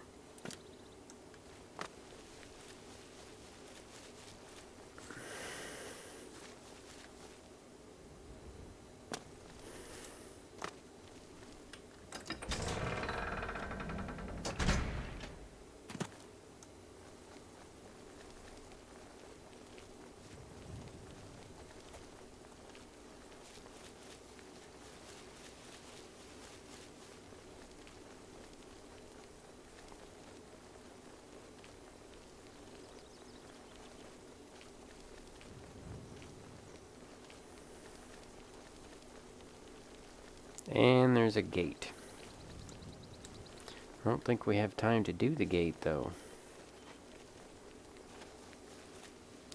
And there's a gate. I don't think we have time to do the gate, though.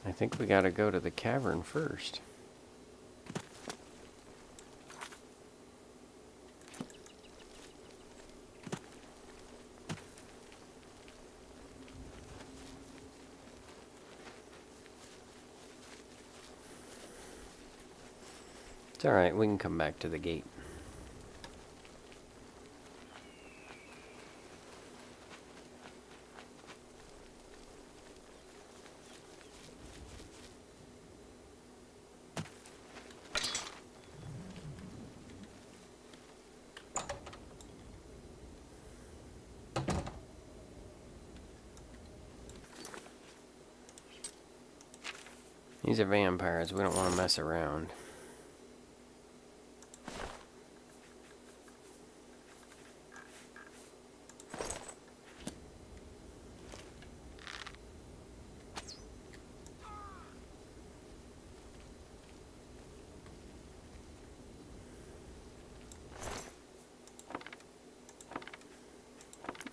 I think we gotta go to the cavern first. It's alright, we can come back to the gate. These are vampires, we don't want to mess around.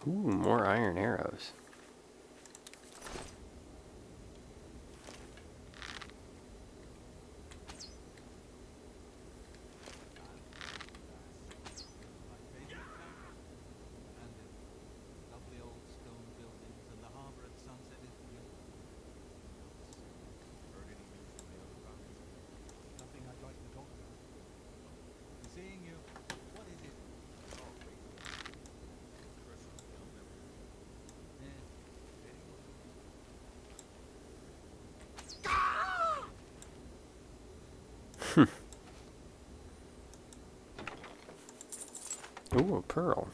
Ooh, more iron arrows. Ooh, a pearl.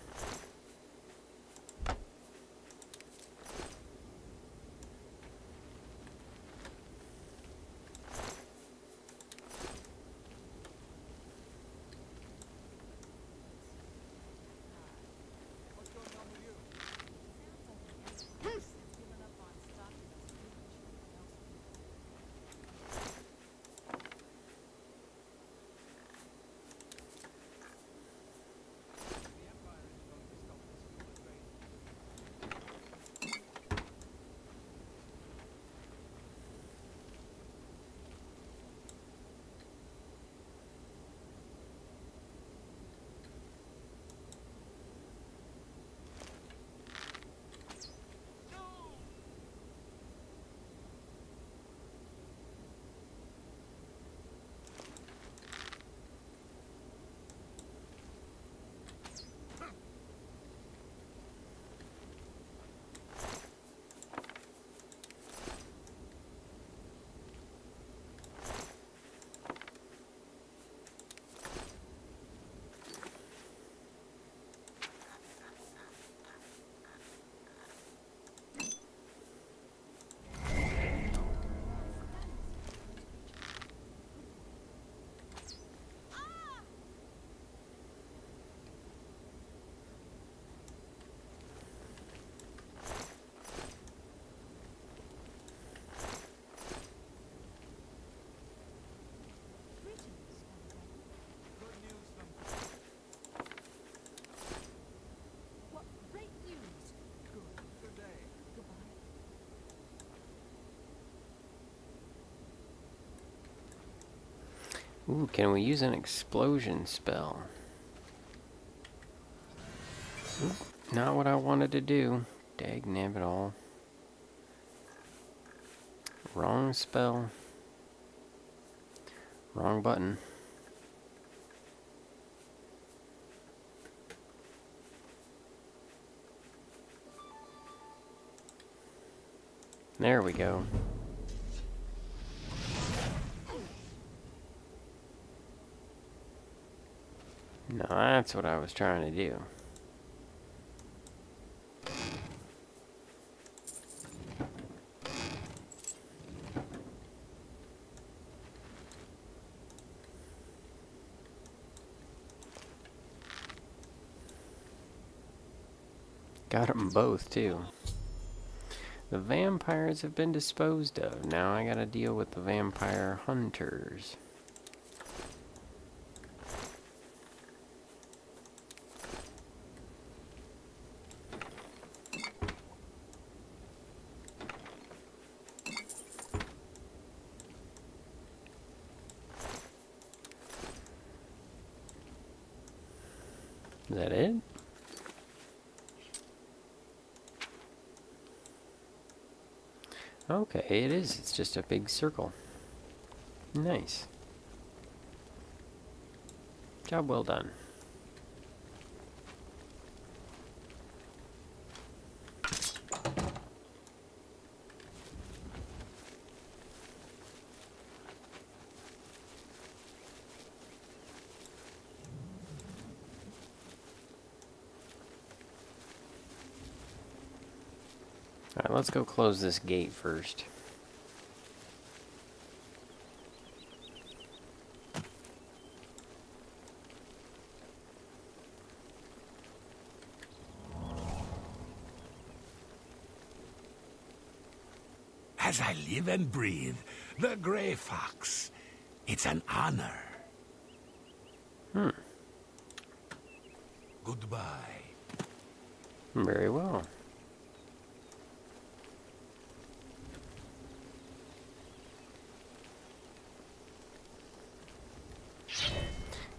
Ooh, can we use an explosion spell? Oop, not what I wanted to do. Dagnabbit all. Wrong spell. Wrong button. There we go. No, that's what I was trying to do. Got them both, too. The vampires have been disposed of. Now I gotta deal with the vampire hunters. Is that it? Okay, it is. It's just a big circle. Nice. Job well done. Alright, let's go close this gate first. As I live and breathe, the Grey Fox. It's an honor. Goodbye. Very well.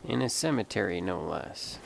In a cemetery, no less.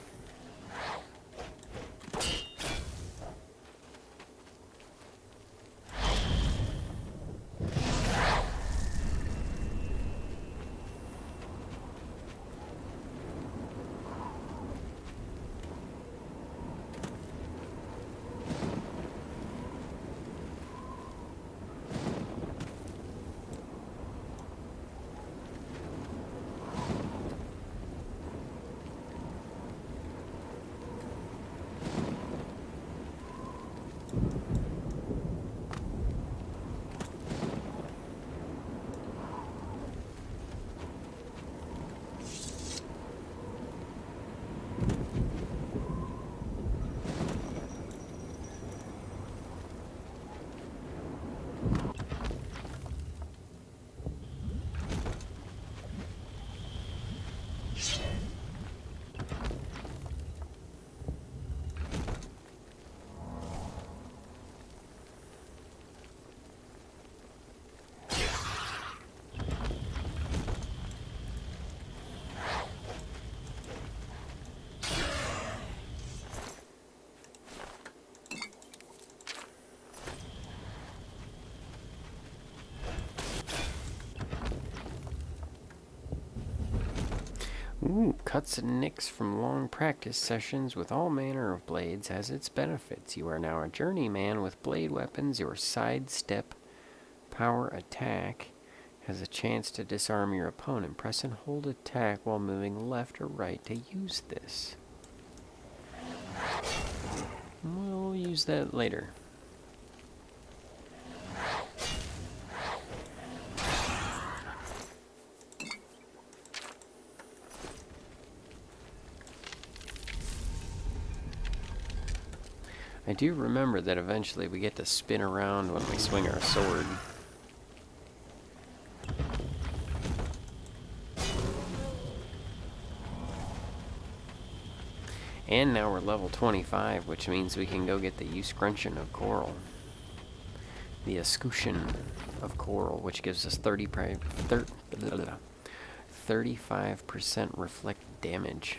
Ooh, cuts and nicks from long practice sessions with all manner of blades has its benefits. You are now a journeyman with blade weapons. Your sidestep power attack has a chance to disarm your opponent. Press and hold attack while moving left or right to use this. We'll use that later. I do remember that eventually we get to spin around when we swing our sword. And now we're level 25, which means we can go get the escutcheon of coral. The escutcheon of coral, which gives us 35% reflect damage.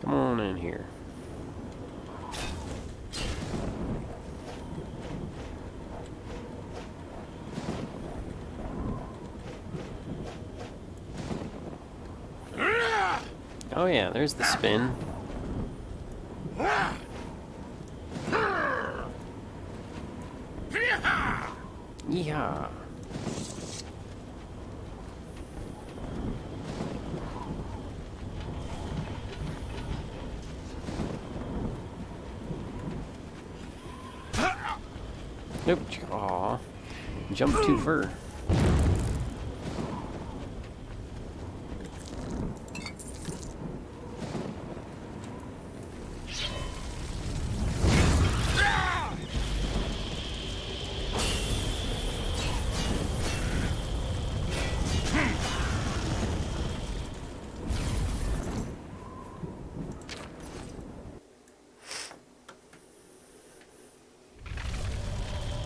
Come on in here. Oh yeah, there's the spin. Yeehaw. Nope. Aw. Jump too far.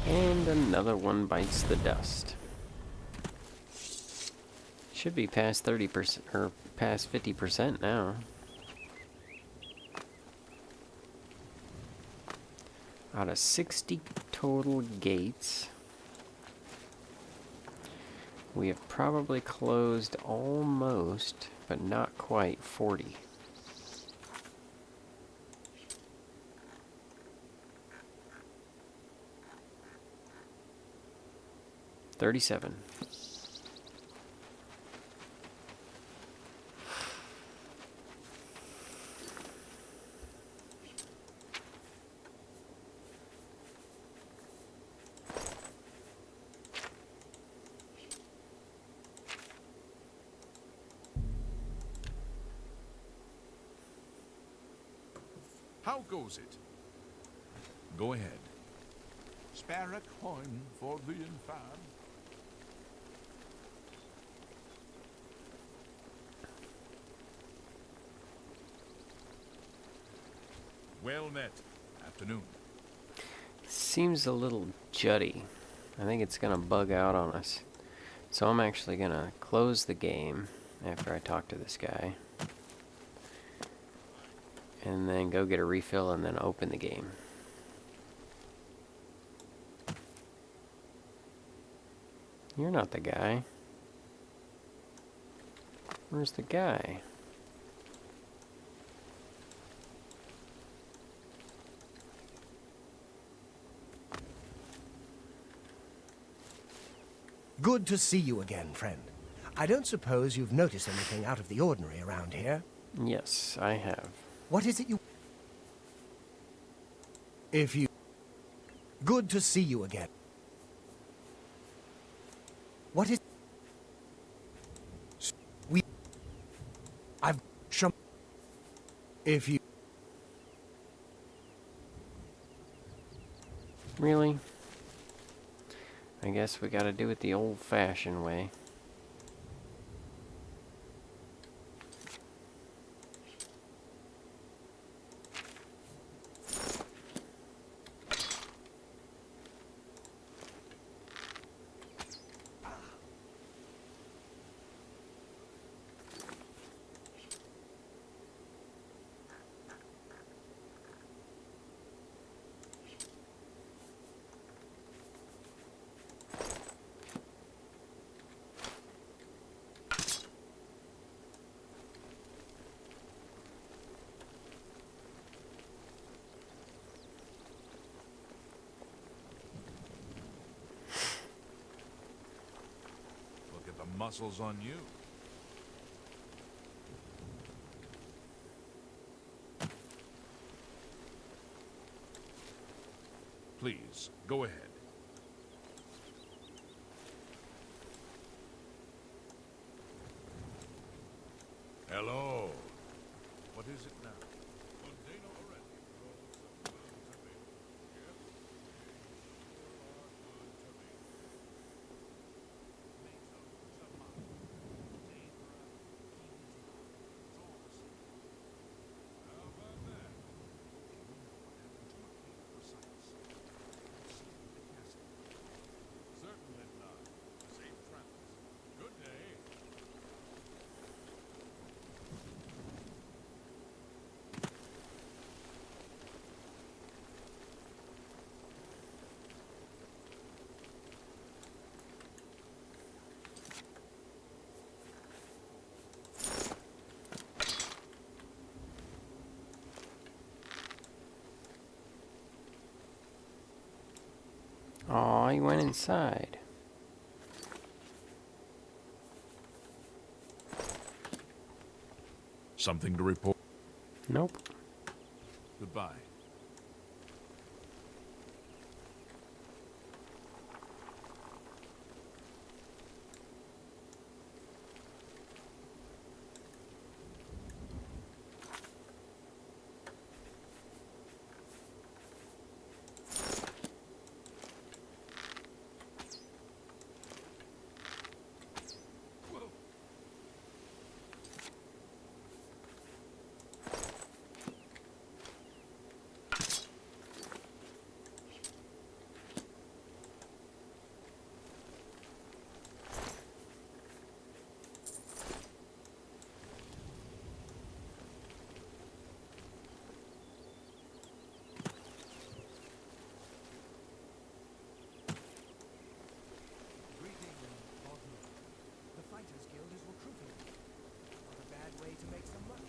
And another one bites the dust. Should be past 30% or past 50% now. Out of 60 total gates, we have probably closed almost, but not quite, 40. $37. How goes it? Go ahead. Spare a coin for the infam. Well met. Afternoon. Seems a little jutty. I think it's gonna bug out on us. So I'm actually gonna close the game after I talk to this guy. And then go get a refill and then open the game. You're not the guy. Where's the guy? Good to see you again, friend. I don't suppose you've noticed anything out of the ordinary around here? Yes, I have. What is it you... If you... Good to see you again. What is... We... I've... If you... Really? I guess we gotta do it the old-fashioned way. Muscles on you. Please, go ahead. Hello. What is it now? Aw, he went inside. Something to report? Nope. Goodbye. The Fighters Guild is recruiting. Not a bad way to make some money.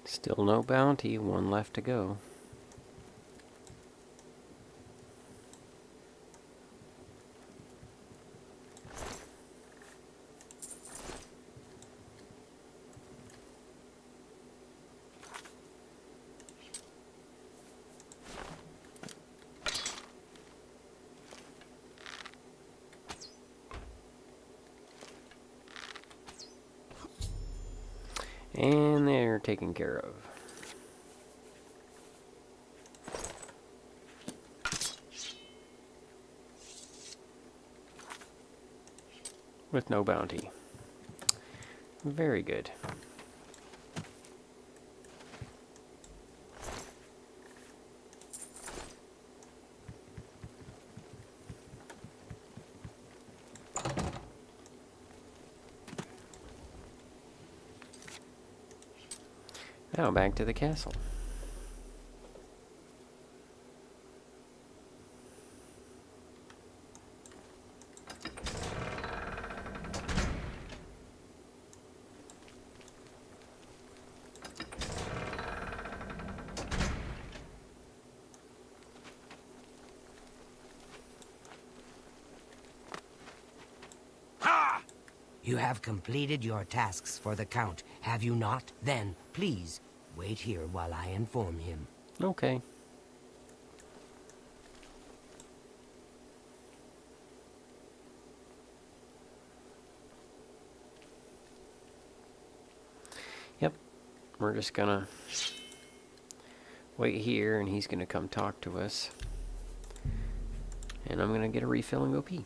Still no bounty, one left to go. And they're taken care of. With no bounty. Very good. Now back to the castle. You have completed your tasks for the Count, have you not? Then, please, wait here while I inform him. Okay. Yep. We're just gonna wait here and he's gonna come talk to us. And I'm gonna get a refill and go pee.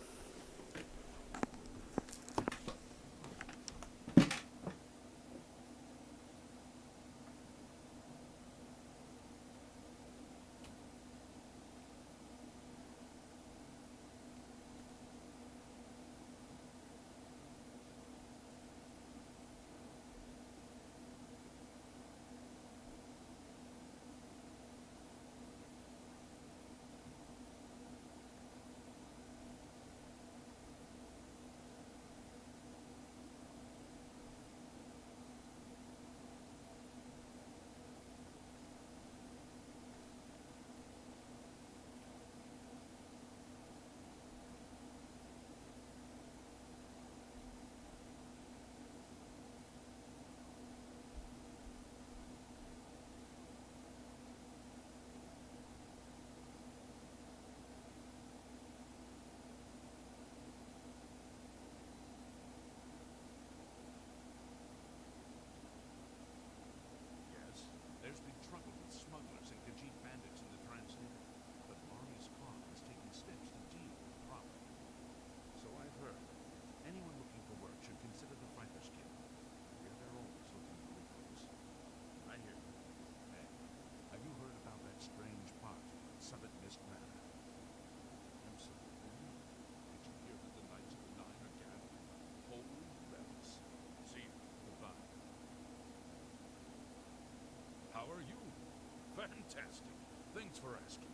Fantastic. Thanks for asking.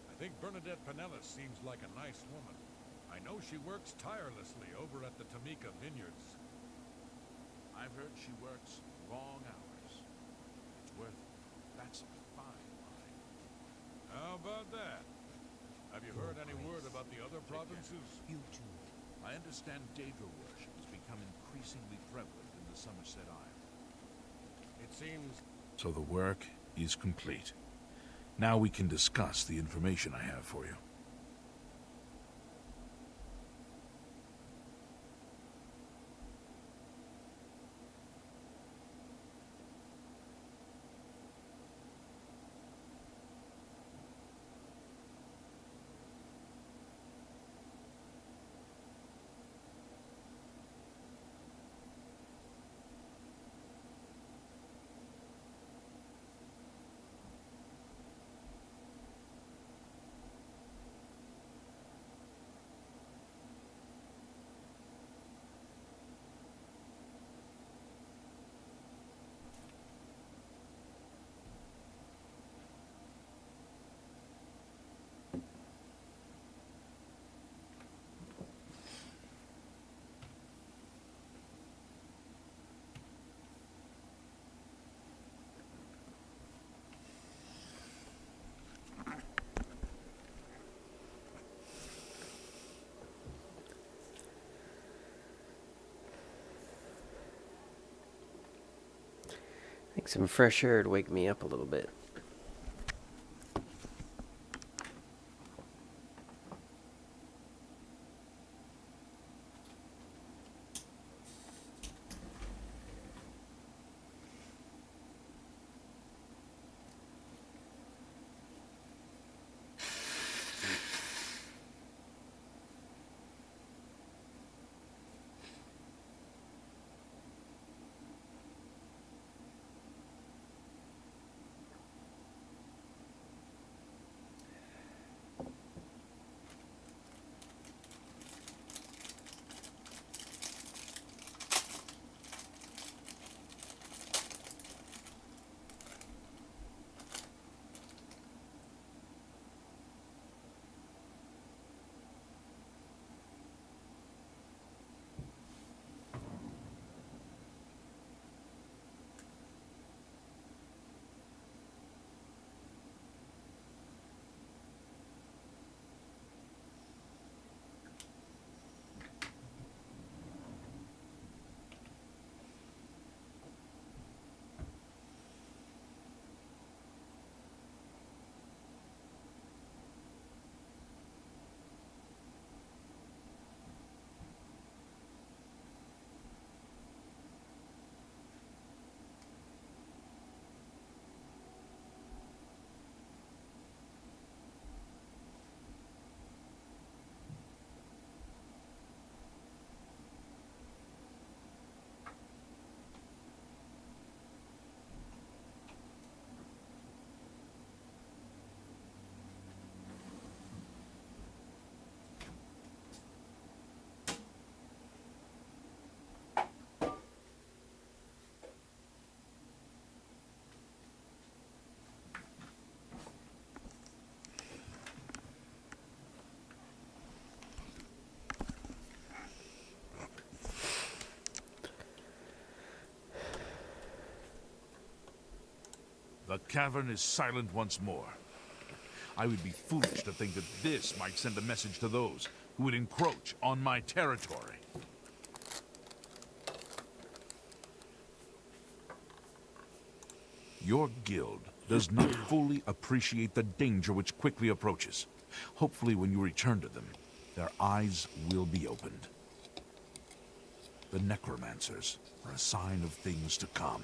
I think Bernadette Pinellas seems like a nice woman. I know she works tirelessly over at the Tamika Vineyards. I've heard she works long hours. It's worth it. That's a fine line. How about that? Have you heard any word about the other provinces? You too. I understand Daedra worship has become increasingly prevalent in the Somerset Isle. It seems... So the work is complete. Now we can discuss the information I have for you. I think some fresh air would wake me up a little bit. The cavern is silent once more. I would be foolish to think that this might send a message to those who would encroach on my territory. Your guild does not fully appreciate the danger which quickly approaches. Hopefully when you return to them, their eyes will be opened. The necromancers are a sign of things to come.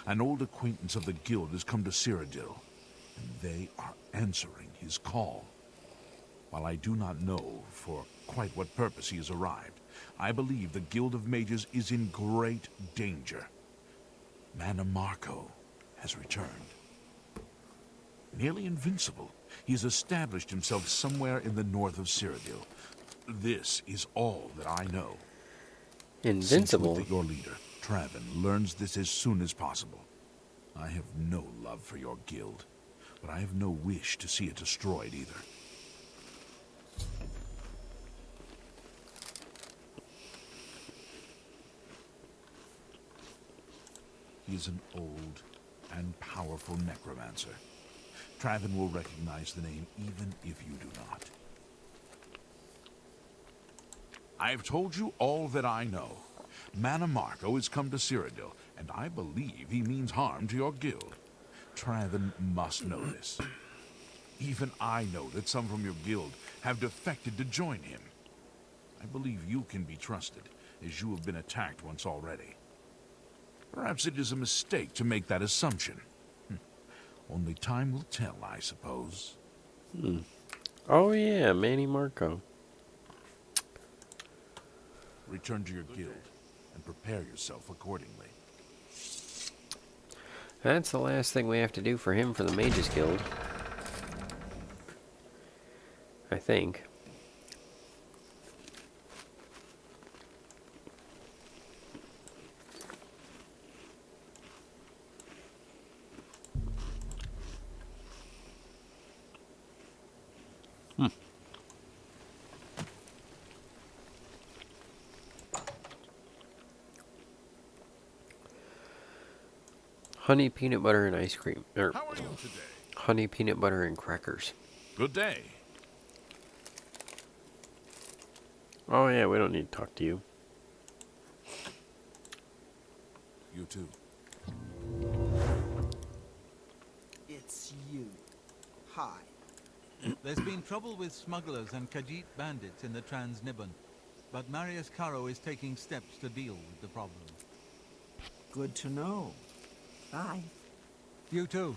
An old acquaintance of the guild has come to Cyrodiil, and they are answering his call. While I do not know for quite what purpose he has arrived, I believe the Guild of Mages is in great danger. Mannimarco has returned. Nearly invincible, he has established himself somewhere in the north of Cyrodiil. This is all that I know. Invincible? See to it that your leader, Traven, learns this as soon as possible. I have no love for your guild. but I have no wish to see it destroyed either. He is an old and powerful necromancer. Traven will recognize the name even if you do not. I have told you all that I know. Mana Marco has come to Cyrodiil, and I believe he means harm to your guild. Traven must know this. Even I know that some from your guild have defected to join him. I believe you can be trusted, as you have been attacked once already. Perhaps it is a mistake to make that assumption. Only time will tell, I suppose. Oh yeah, Manny Marco. Return to your guild, and prepare yourself accordingly. That's the last thing we have to do for him for the Mages Guild. I think. Honey, peanut butter, and ice cream. Or How are you today? honey, peanut butter, and crackers. Good day. Oh yeah, we don't need to talk to you. You too. It's you. Hi. There's been trouble with smugglers and Khajiit bandits in the Trans-Nibbon, but Marius Caro is taking steps to deal with the problem. Good to know. Bye. You too.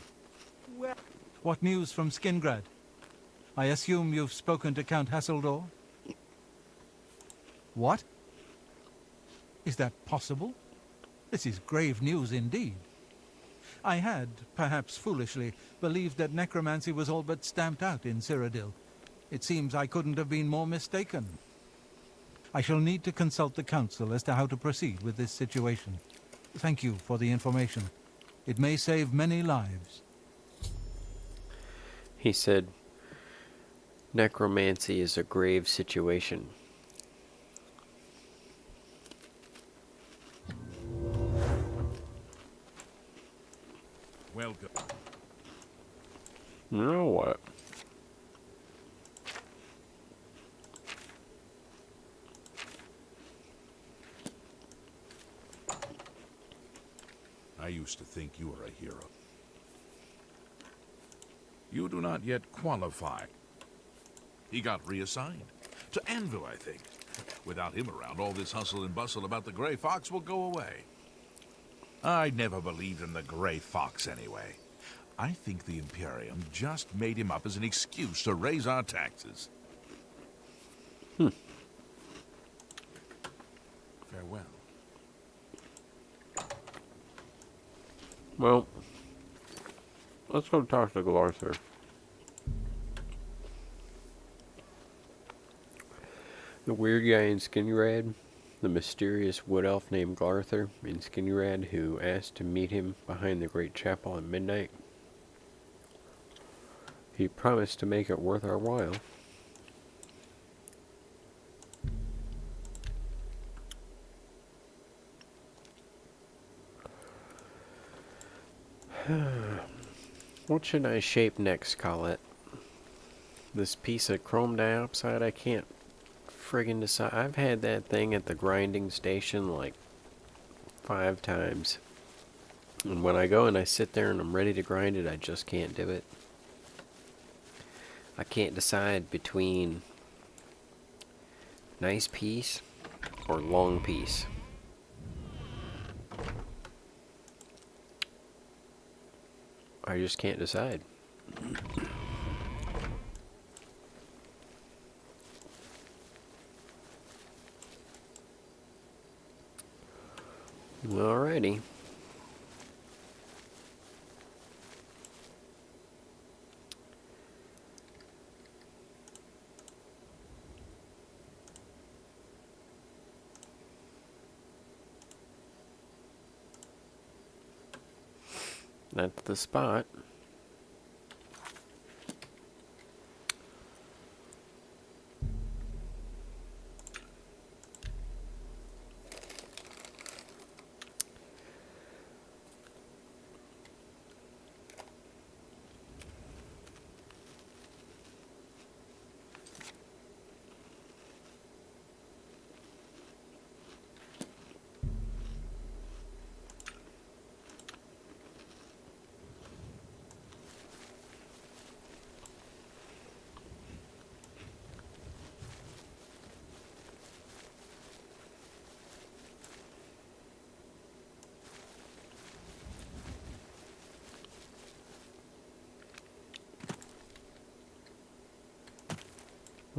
Well, What news from Skingrad? I assume you've spoken to Count Hasseldor? What? Is that possible? This is grave news indeed. I had, perhaps foolishly, believed that necromancy was all but stamped out in Cyrodiil. It seems I couldn't have been more mistaken. I shall need to consult the council as to how to proceed with this situation. Thank you for the information. It may save many lives. He said, necromancy is a grave situation. Welcome. You know what? I used to think you were a hero. You do not yet qualify. He got reassigned. To Anvil, I think. Without him around, all this hustle and bustle about the Grey Fox will go away. I never believed in the Grey Fox anyway. I think the Imperium just made him up as an excuse to raise our taxes. Farewell. Well, let's go talk to Glarther. The weird guy in Skinrad, the mysterious wood elf named Glarther in Skinrad who asked to meet him behind the great chapel at midnight. He promised to make it worth our while. What should I shape next, Colette? This piece of chrome dioxide, I can't friggin' decide. I've had that thing at the grinding station like 5 times. And when I go and I sit there and I'm ready to grind it, I just can't do it. I can't decide between nice piece or long piece. I just can't decide. Alrighty. That's the spot.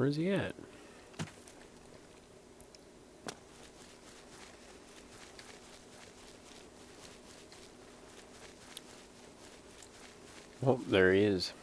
Where's he at? Oh, there he is.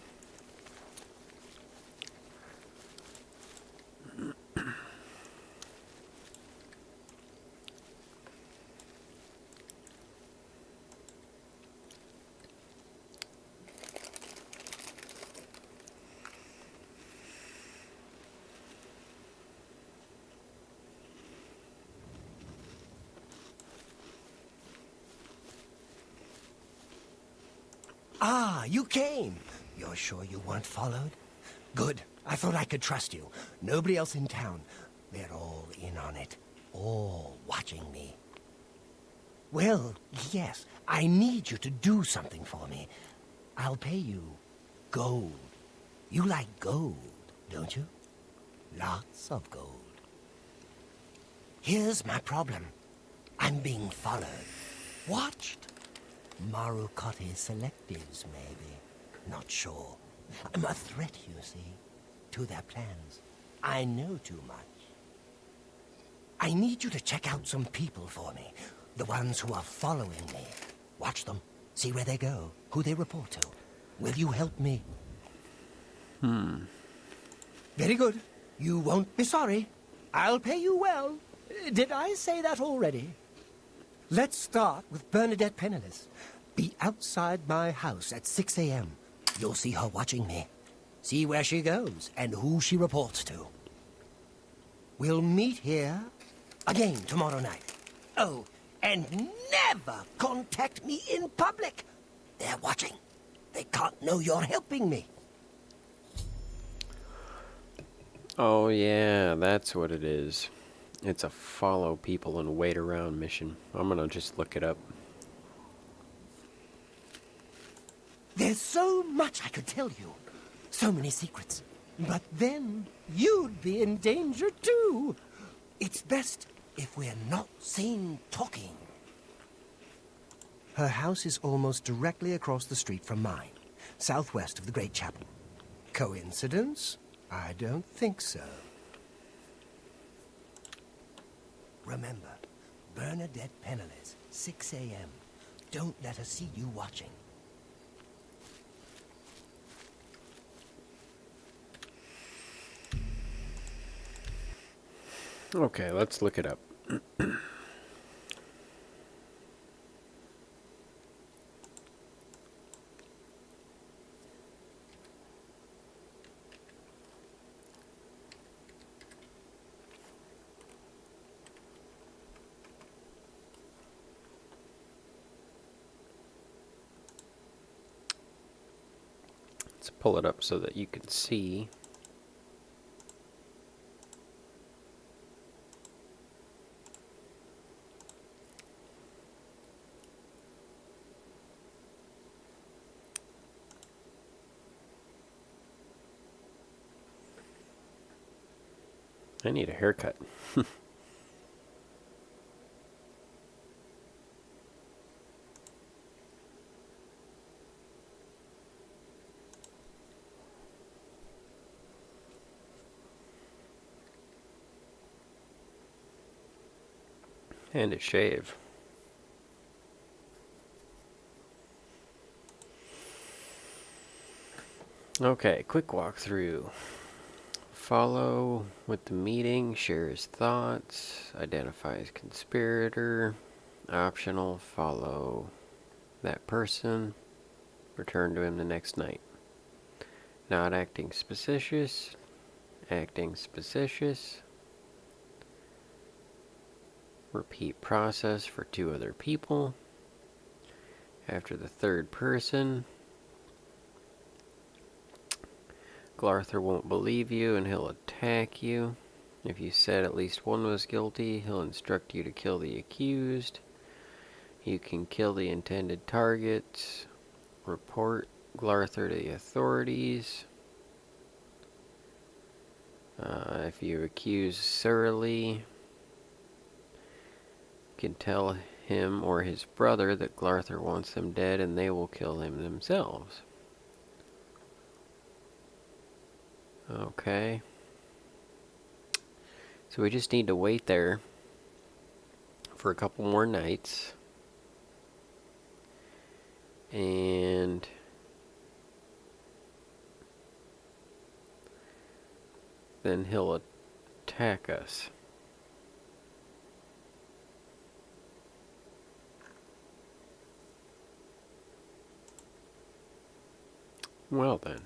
Ah, you came. You're sure you weren't followed? Good. I thought I could trust you. Nobody else in town. They're all in on it. All watching me. Well, yes, I need you to do something for me. I'll pay you gold. You like gold, don't you? Lots of gold. Here's my problem. I'm being followed. Watched. Marukote selectives, maybe. Not sure. I'm a threat, you see, to their plans. I know too much. I need you to check out some people for me. The ones who are following me. Watch them. See where they go. Who they report to. Will you help me? Very good. You won't be sorry. I'll pay you well. Did I say that already? Let's start with Bernadette Penniless. Be outside my house at 6 a.m. You'll see her watching me. See where she goes and who she reports to. We'll meet here again tomorrow night. Oh, and never contact me in public. They're watching. They can't know you're helping me. Oh yeah, that's what it is. It's a follow people and wait around mission. I'm gonna just look it up. There's so much I could tell you. So many secrets. But then you'd be in danger too. It's best if we're not seen talking. Her house is almost directly across the street from mine, southwest of the Great Chapel. Coincidence? I don't think so. Remember, Bernadette Penniless, 6 a.m. Don't let her see you watching. Okay, let's look it up. Let's pull it up so that you can see. I need a haircut. And a shave. Okay, quick walkthrough. Follow with the meeting, share his thoughts, identifies conspirator, optional, follow that person, return to him the next night. Not acting suspicious, acting suspicious, repeat process for 2 other people. After the 3rd person, Glarther won't believe you and he'll attack you. If you said at least one was guilty, he'll instruct you to kill the accused. You can kill the intended targets. Report Glarther to the authorities. If you accuse Surly, you can tell him or his brother that Glarther wants them dead and they will kill him themselves. Okay. So we just need to wait there for a couple more nights. And then he'll attack us. Well then.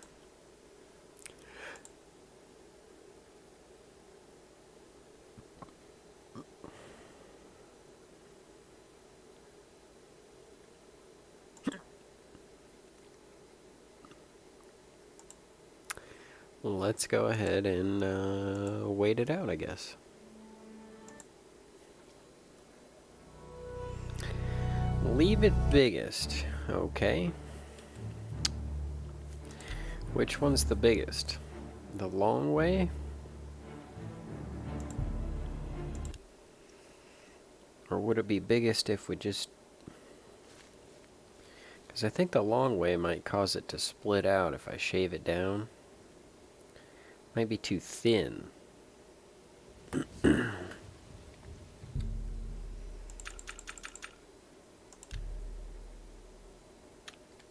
Let's go ahead and wait it out, I guess. Leave it biggest. Okay. Which one's the biggest? The long way? Or would it be biggest if we just... Because I think the long way might cause it to split out if I shave it down. Might be too thin.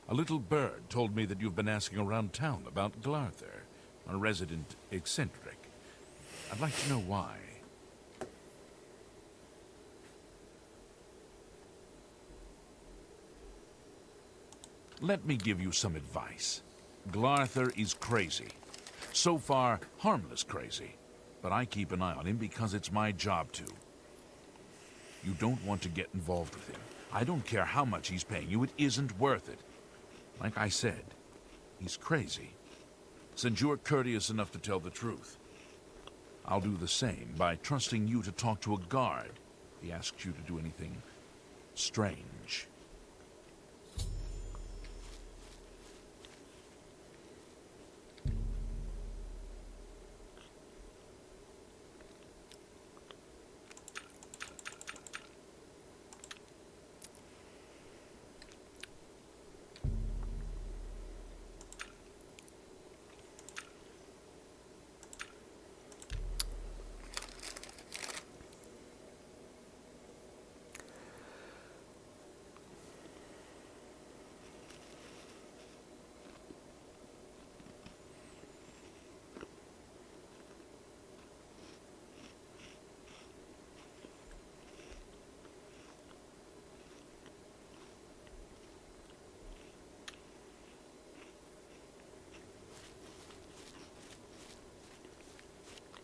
A little bird told me that you've been asking around town about Glarther, a resident eccentric. I'd like to know why. Let me give you some advice. Glarther is crazy. So far, harmless crazy. But I keep an eye on him because it's my job to. You don't want to get involved with him. I don't care how much he's paying you, it isn't worth it. Like I said, he's crazy. Since you're courteous enough to tell the truth, I'll do the same by trusting you to talk to a guard if he asks you to do anything strange.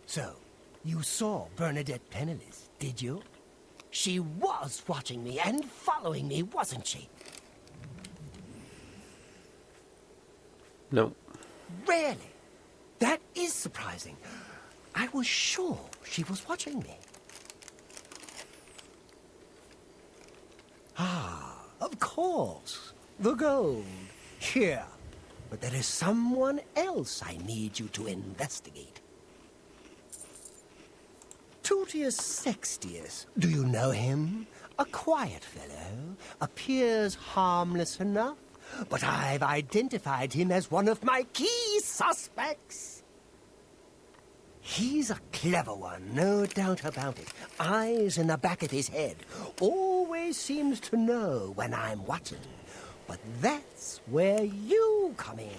So, you saw Bernadette Penniless, did you? She was watching me and following me, wasn't she? Nope. Really? That is surprising. I was sure she was watching me. Ah, of course. The gold. Here. But there is someone else I need you to investigate. Tutius Sextius. Do you know him? A quiet fellow. Appears harmless enough. But I've identified him as one of my key suspects. He's a clever one, no doubt about it. Eyes in the back of his head. Always seems to know when I'm watching. But that's where you come in.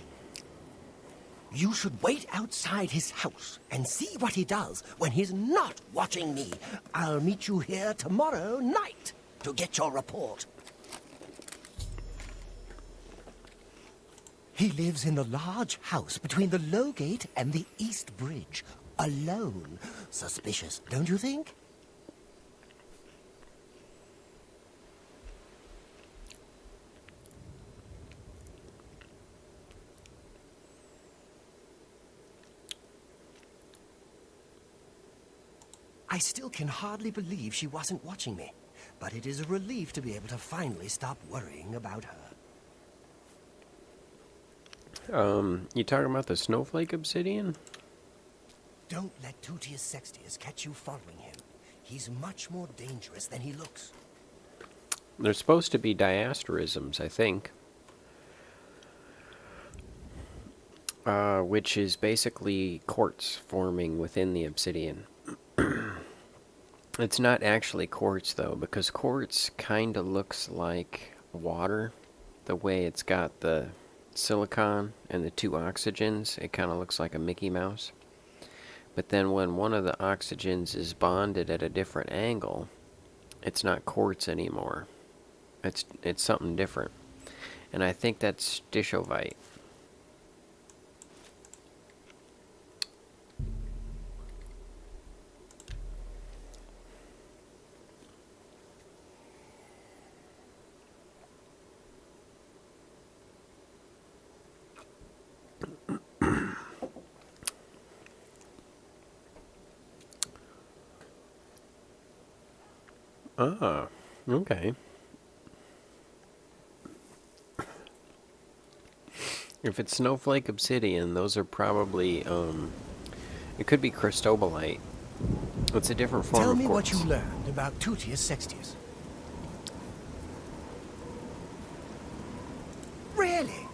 You should wait outside his house and see what he does when he's not watching me. I'll meet you here tomorrow night to get your report. He lives in the large house between the Low Gate and the East Bridge. Alone. Suspicious, don't you think? I still can hardly believe she wasn't watching me, but it is a relief to be able to finally stop worrying about her. You talking about the snowflake obsidian? Don't let Tutius Sextius catch you following him. He's much more dangerous than he looks. There's supposed to be diasterisms, I think. Which is basically quartz forming within the obsidian. It's not actually quartz though, because quartz kind of looks like water. The way it's got the silicon and the two oxygens, it kind of looks like a Mickey Mouse. But then when one of the oxygens is bonded at a different angle, it's not quartz anymore. It's something different. And I think that's stishovite. Ah, okay. If it's snowflake obsidian, those are probably, it could be cristobalite. It's a different form Tell of me quartz. what you learned about Tutius Sextius. Really?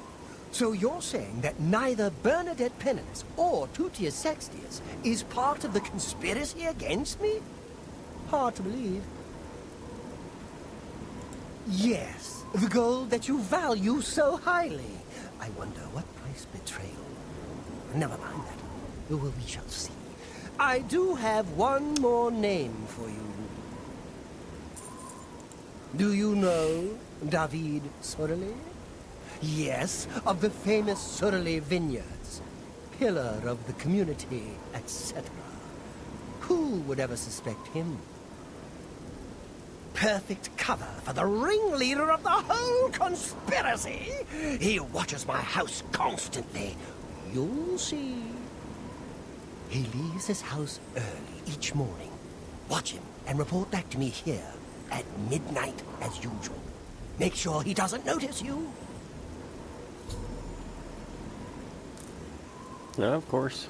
So you're saying that neither Bernadette Penniless or Tutius Sextius is part of the conspiracy against me? Hard to believe. Yes, the gold that you value so highly. I wonder what price betrayal. Never mind that. Well, we shall see. I do have one more name for you. Do you know David Sorelli? Yes, of the famous Sorelli vineyards. Pillar of the community, etc. Who would ever suspect him? Perfect cover for the ringleader of the whole conspiracy. He watches my house constantly. You'll see. He leaves his house early each morning. Watch him and report back to me here at midnight as usual. Make sure he doesn't notice you. No, of course.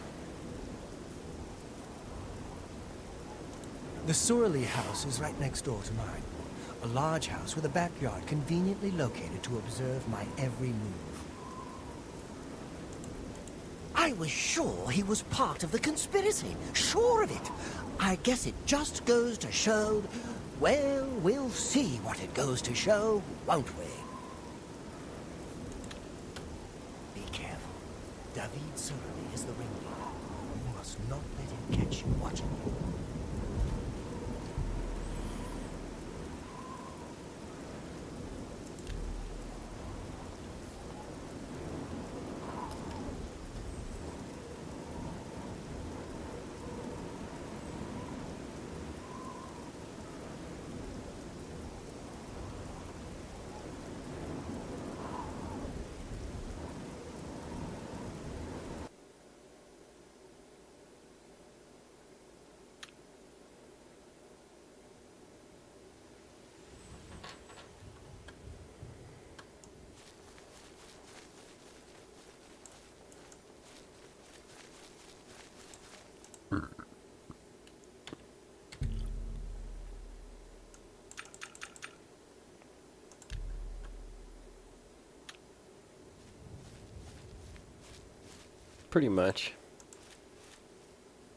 The Sorley house is right next door to mine. A large house with a backyard conveniently located to observe my every move. I was sure he was part of the conspiracy. Sure of it. I guess it just goes to show... Well, we'll see what it goes to show, won't we? Be careful. David Sorley is the ringleader. You must not let him catch you watching you. Pretty much.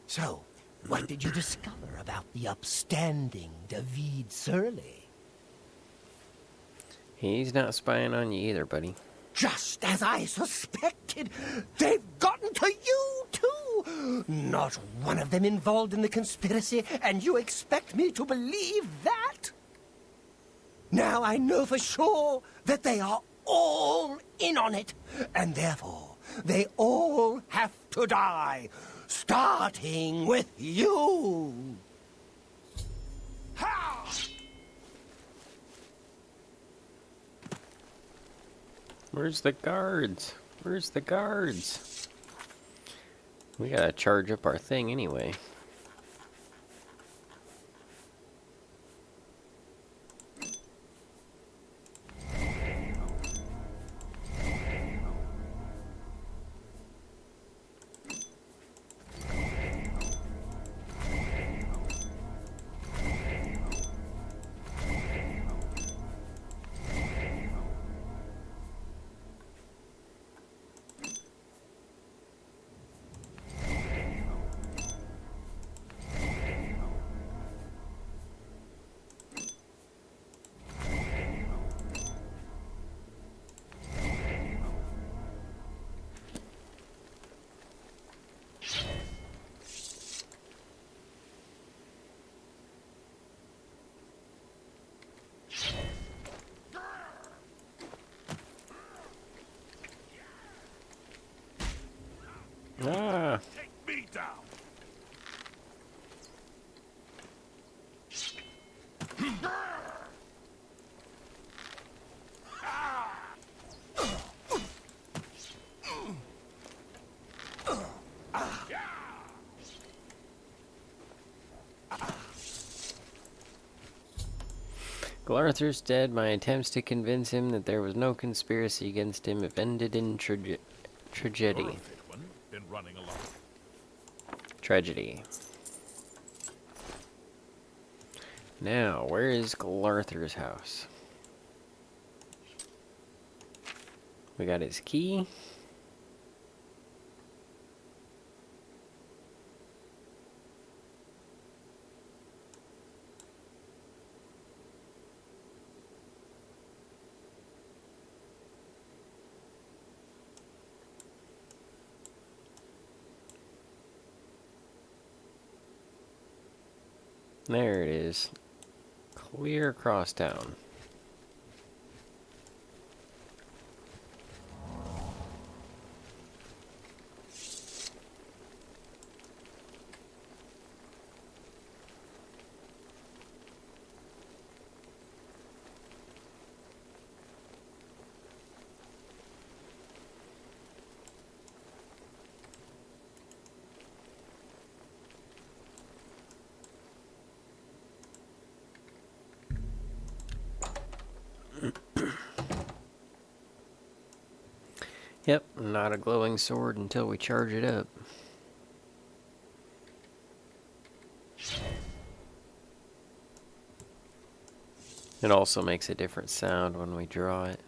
So, what did you discover about the upstanding David Sorley? He's not spying on you either, buddy. Just as I suspected! They've gotten to you, too! Not one of them involved in the conspiracy, and you expect me to believe that? Now I know for sure that they are all in on it, and therefore they all have to die, starting with you! Ha! Where's the guards? Where's the guards? We gotta charge up our thing anyway. Glarther's dead. My attempts to convince him that there was no conspiracy against him have ended in tragedy. Perfect one. Been running along. Tragedy. Now, where is Glarther's house? We got his key. There it is. Clear across town. Yep, not a glowing sword until we charge it up. It also makes a different sound when we draw it.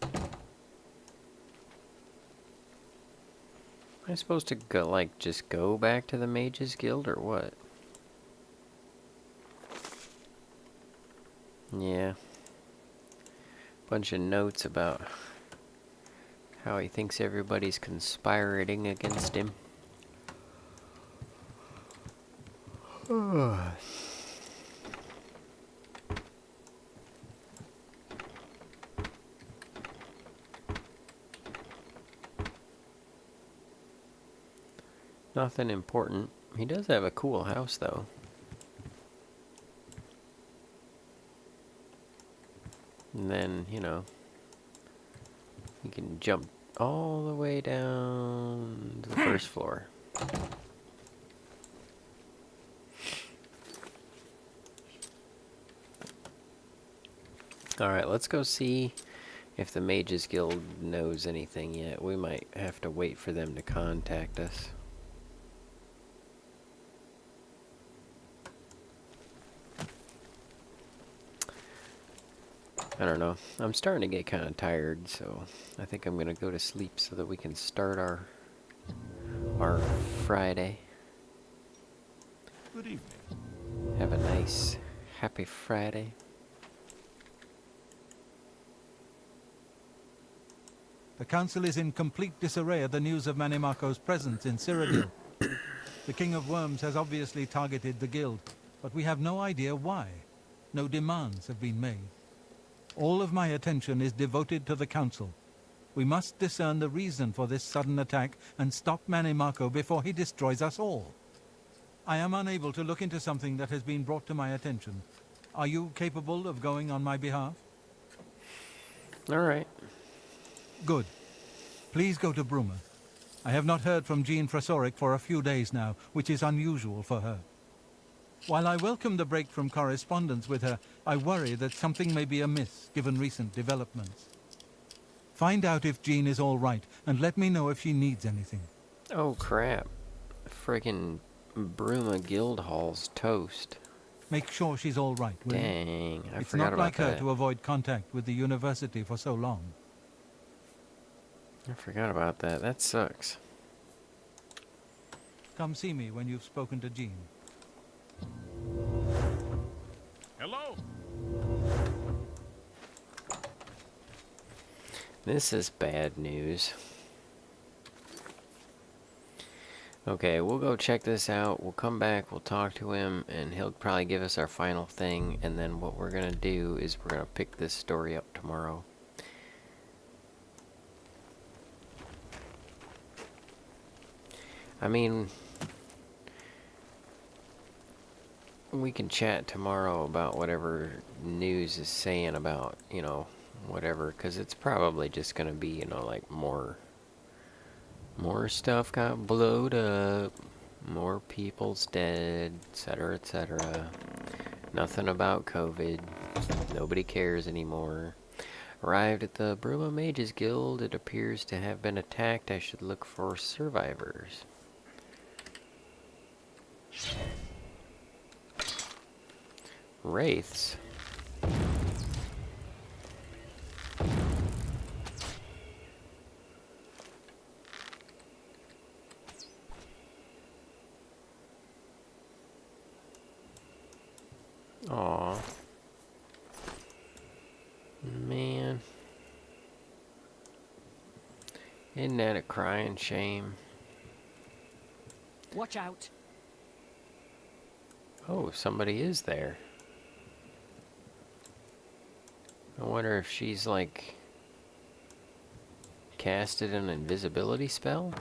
Am I supposed to go, like, just go back to the Mages Guild or what? Yeah. Bunch of notes about how he thinks everybody's conspiring against him. Nothing important. He does have a cool house, though. And then, you know, you can jump all the way down to the first floor. Alright, let's go see if the Mages Guild knows anything yet. We might have to wait for them to contact us. I don't know. I'm starting to get kind of tired, so I think I'm gonna go to sleep so that we can start our Friday. Good evening. Have a nice, happy Friday. The council is in complete disarray at the news of Manimako's presence in Cyrodiil. The King of Worms has obviously targeted the guild, but we have no idea why. No demands have been made. All of my attention is devoted to the council. We must discern the reason for this sudden attack and stop Manimako before he destroys us all. I am unable to look into something that has been brought to my attention. Are you capable of going on my behalf? Alright. Good. Please go to Bruma. I have not heard from Jean Frasoric for a few days now, which is unusual for her. While I welcome the break from correspondence with her, I worry that something may be amiss given recent developments. Find out if Jean is all right, and let me know if she needs anything. Oh crap. Friggin' Bruma Guildhall's toast. Make sure she's all right, will you? Dang, I It's forgot not about like her that. to avoid contact with the university for so long. I forgot about that. That sucks. Come see me when you've spoken to Jean. Hello? This is bad news. Okay, we'll go check this out. We'll come back, we'll talk to him, and he'll probably give us our final thing. And then what we're going to do is we're going to pick this story up tomorrow. I mean, we can chat tomorrow about whatever news is saying about, you know, whatever, because it's probably just going to be, you know, like more stuff got blowed up, more people's dead, etc., etc. Nothing about COVID. Nobody cares anymore. Arrived at the Growmiez Guild. It appears to have been attacked. I should look for survivors. Wraiths? Aw. Man. Isn't that a crying shame? Watch out. Oh, somebody is there. I wonder if she's like casted an invisibility spell?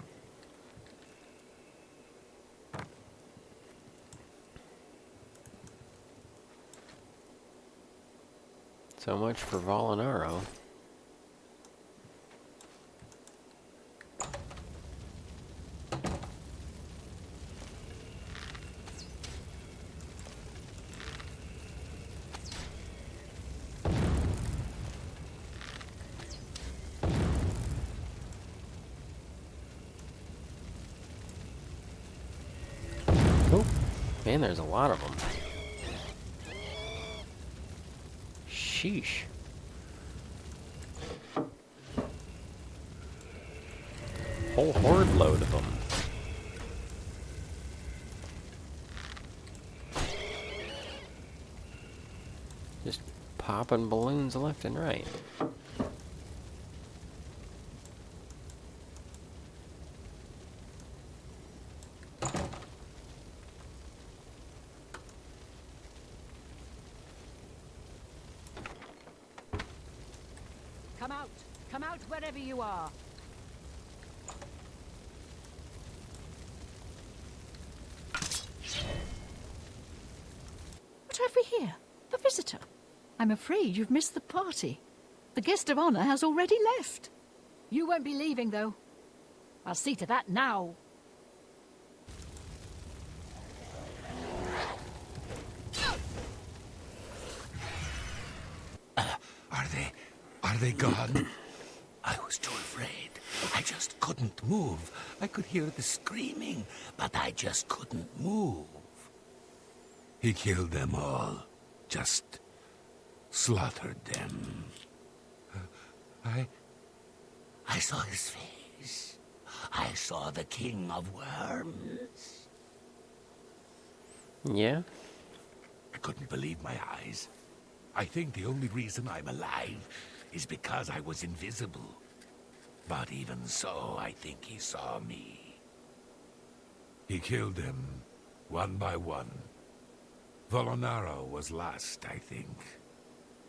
So much for Volinaro. Oh, man, there's a lot of them. Sheesh. Whole horde load of them. Just popping balloons left and right. Come out. Come out wherever you are. What have we here? A visitor. I'm afraid you've missed the party. The guest of honor has already left. You won't be leaving, though. I'll see to that now. Are they gone? I was too afraid. I just couldn't move. I could hear the screaming, but I just couldn't move. He killed them all. Just slaughtered them. I saw his face. I saw the King of Worms. Yeah? I couldn't believe my eyes. I think the only reason I'm alive is because I was invisible. But even so, I think he saw me. He killed them, one by one. Volinaro was last, I think.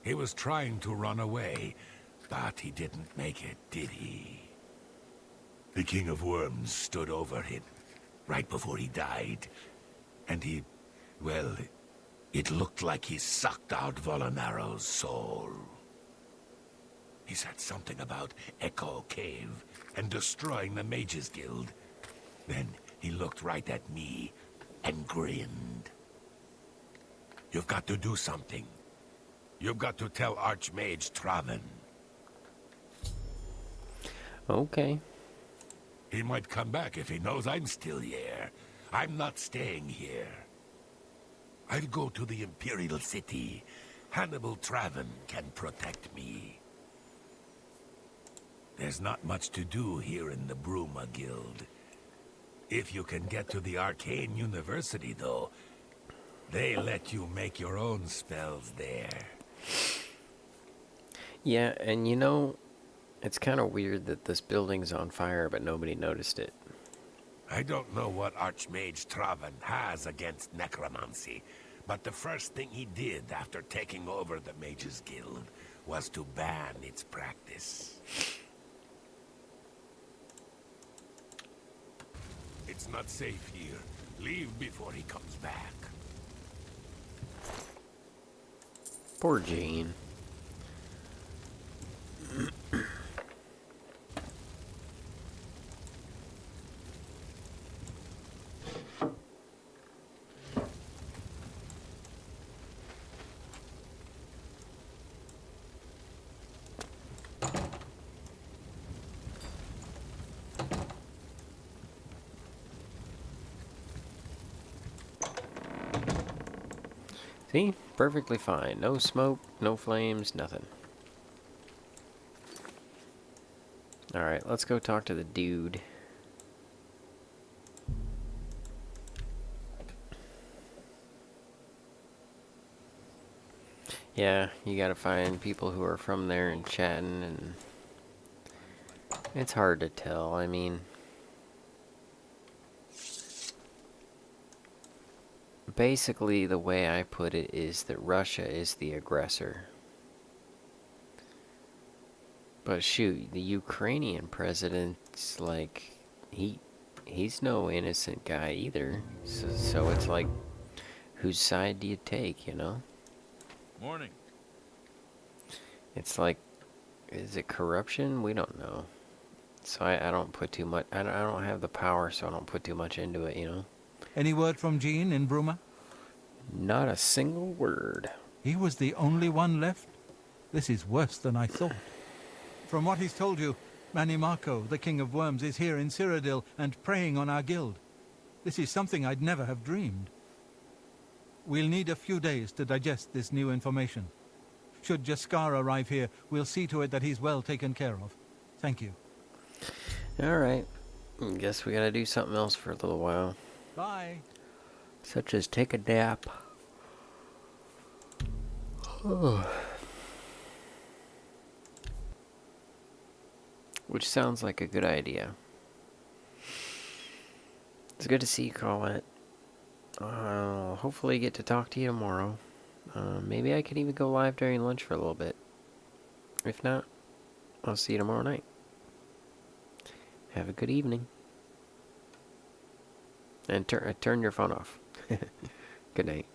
He was trying to run away, but he didn't make it, did he? The King of Worms stood over him, right before he died. And he, well, it looked like he sucked out Volinaro's soul. He said something about Echo Cave and destroying the Mages Guild. Then he looked right at me and grinned. You've got to do something. You've got to tell Archmage Traven. Okay. He might come back if he knows I'm still here. I'm not staying here. I'll go to the Imperial City. Hannibal Traven can protect me. There's not much to do here in the Bruma Guild. If you can get to the Arcane University, though, they let you make your own spells there. Yeah, and you know, it's kind of weird that this building's on fire, but nobody noticed it. I don't know what Archmage Traven has against necromancy, but the first thing he did after taking over the Mages Guild was to ban its practice. It's not safe here. Leave before he comes back. Poor Jean. See? Perfectly fine. No smoke, no flames, nothing. Alright, let's go talk to the dude. Yeah, you gotta find people who are from there and chatting, and it's hard to tell. I mean, basically the way I put it is that Russia is the aggressor. But shoot, the Ukrainian president's like, he's no innocent guy either. So it's like, whose side do you take, you know? Morning. It's like, is it corruption? We don't know. So I don't put too much, I don't have the power, so I don't put too much into it, you know? Any word from Jean in Bruma? Not a single word. He was the only one left? This is worse than I thought. From what he's told you, Manimako, the King of Worms, is here in Cyrodiil and preying on our guild. This is something I'd never have dreamed. We'll need a few days to digest this new information. Should Jaskar arrive here, we'll see to it that he's well taken care of. Thank you. Alright. Guess we gotta do something else for a little while. Bye. Such as take a nap. Which sounds like a good idea. It's good to see you, Colette. I'll hopefully get to talk to you tomorrow. Maybe I can even go live during lunch for a little bit. If not, I'll see you tomorrow night. Have a good evening. And turn your phone off. Good night.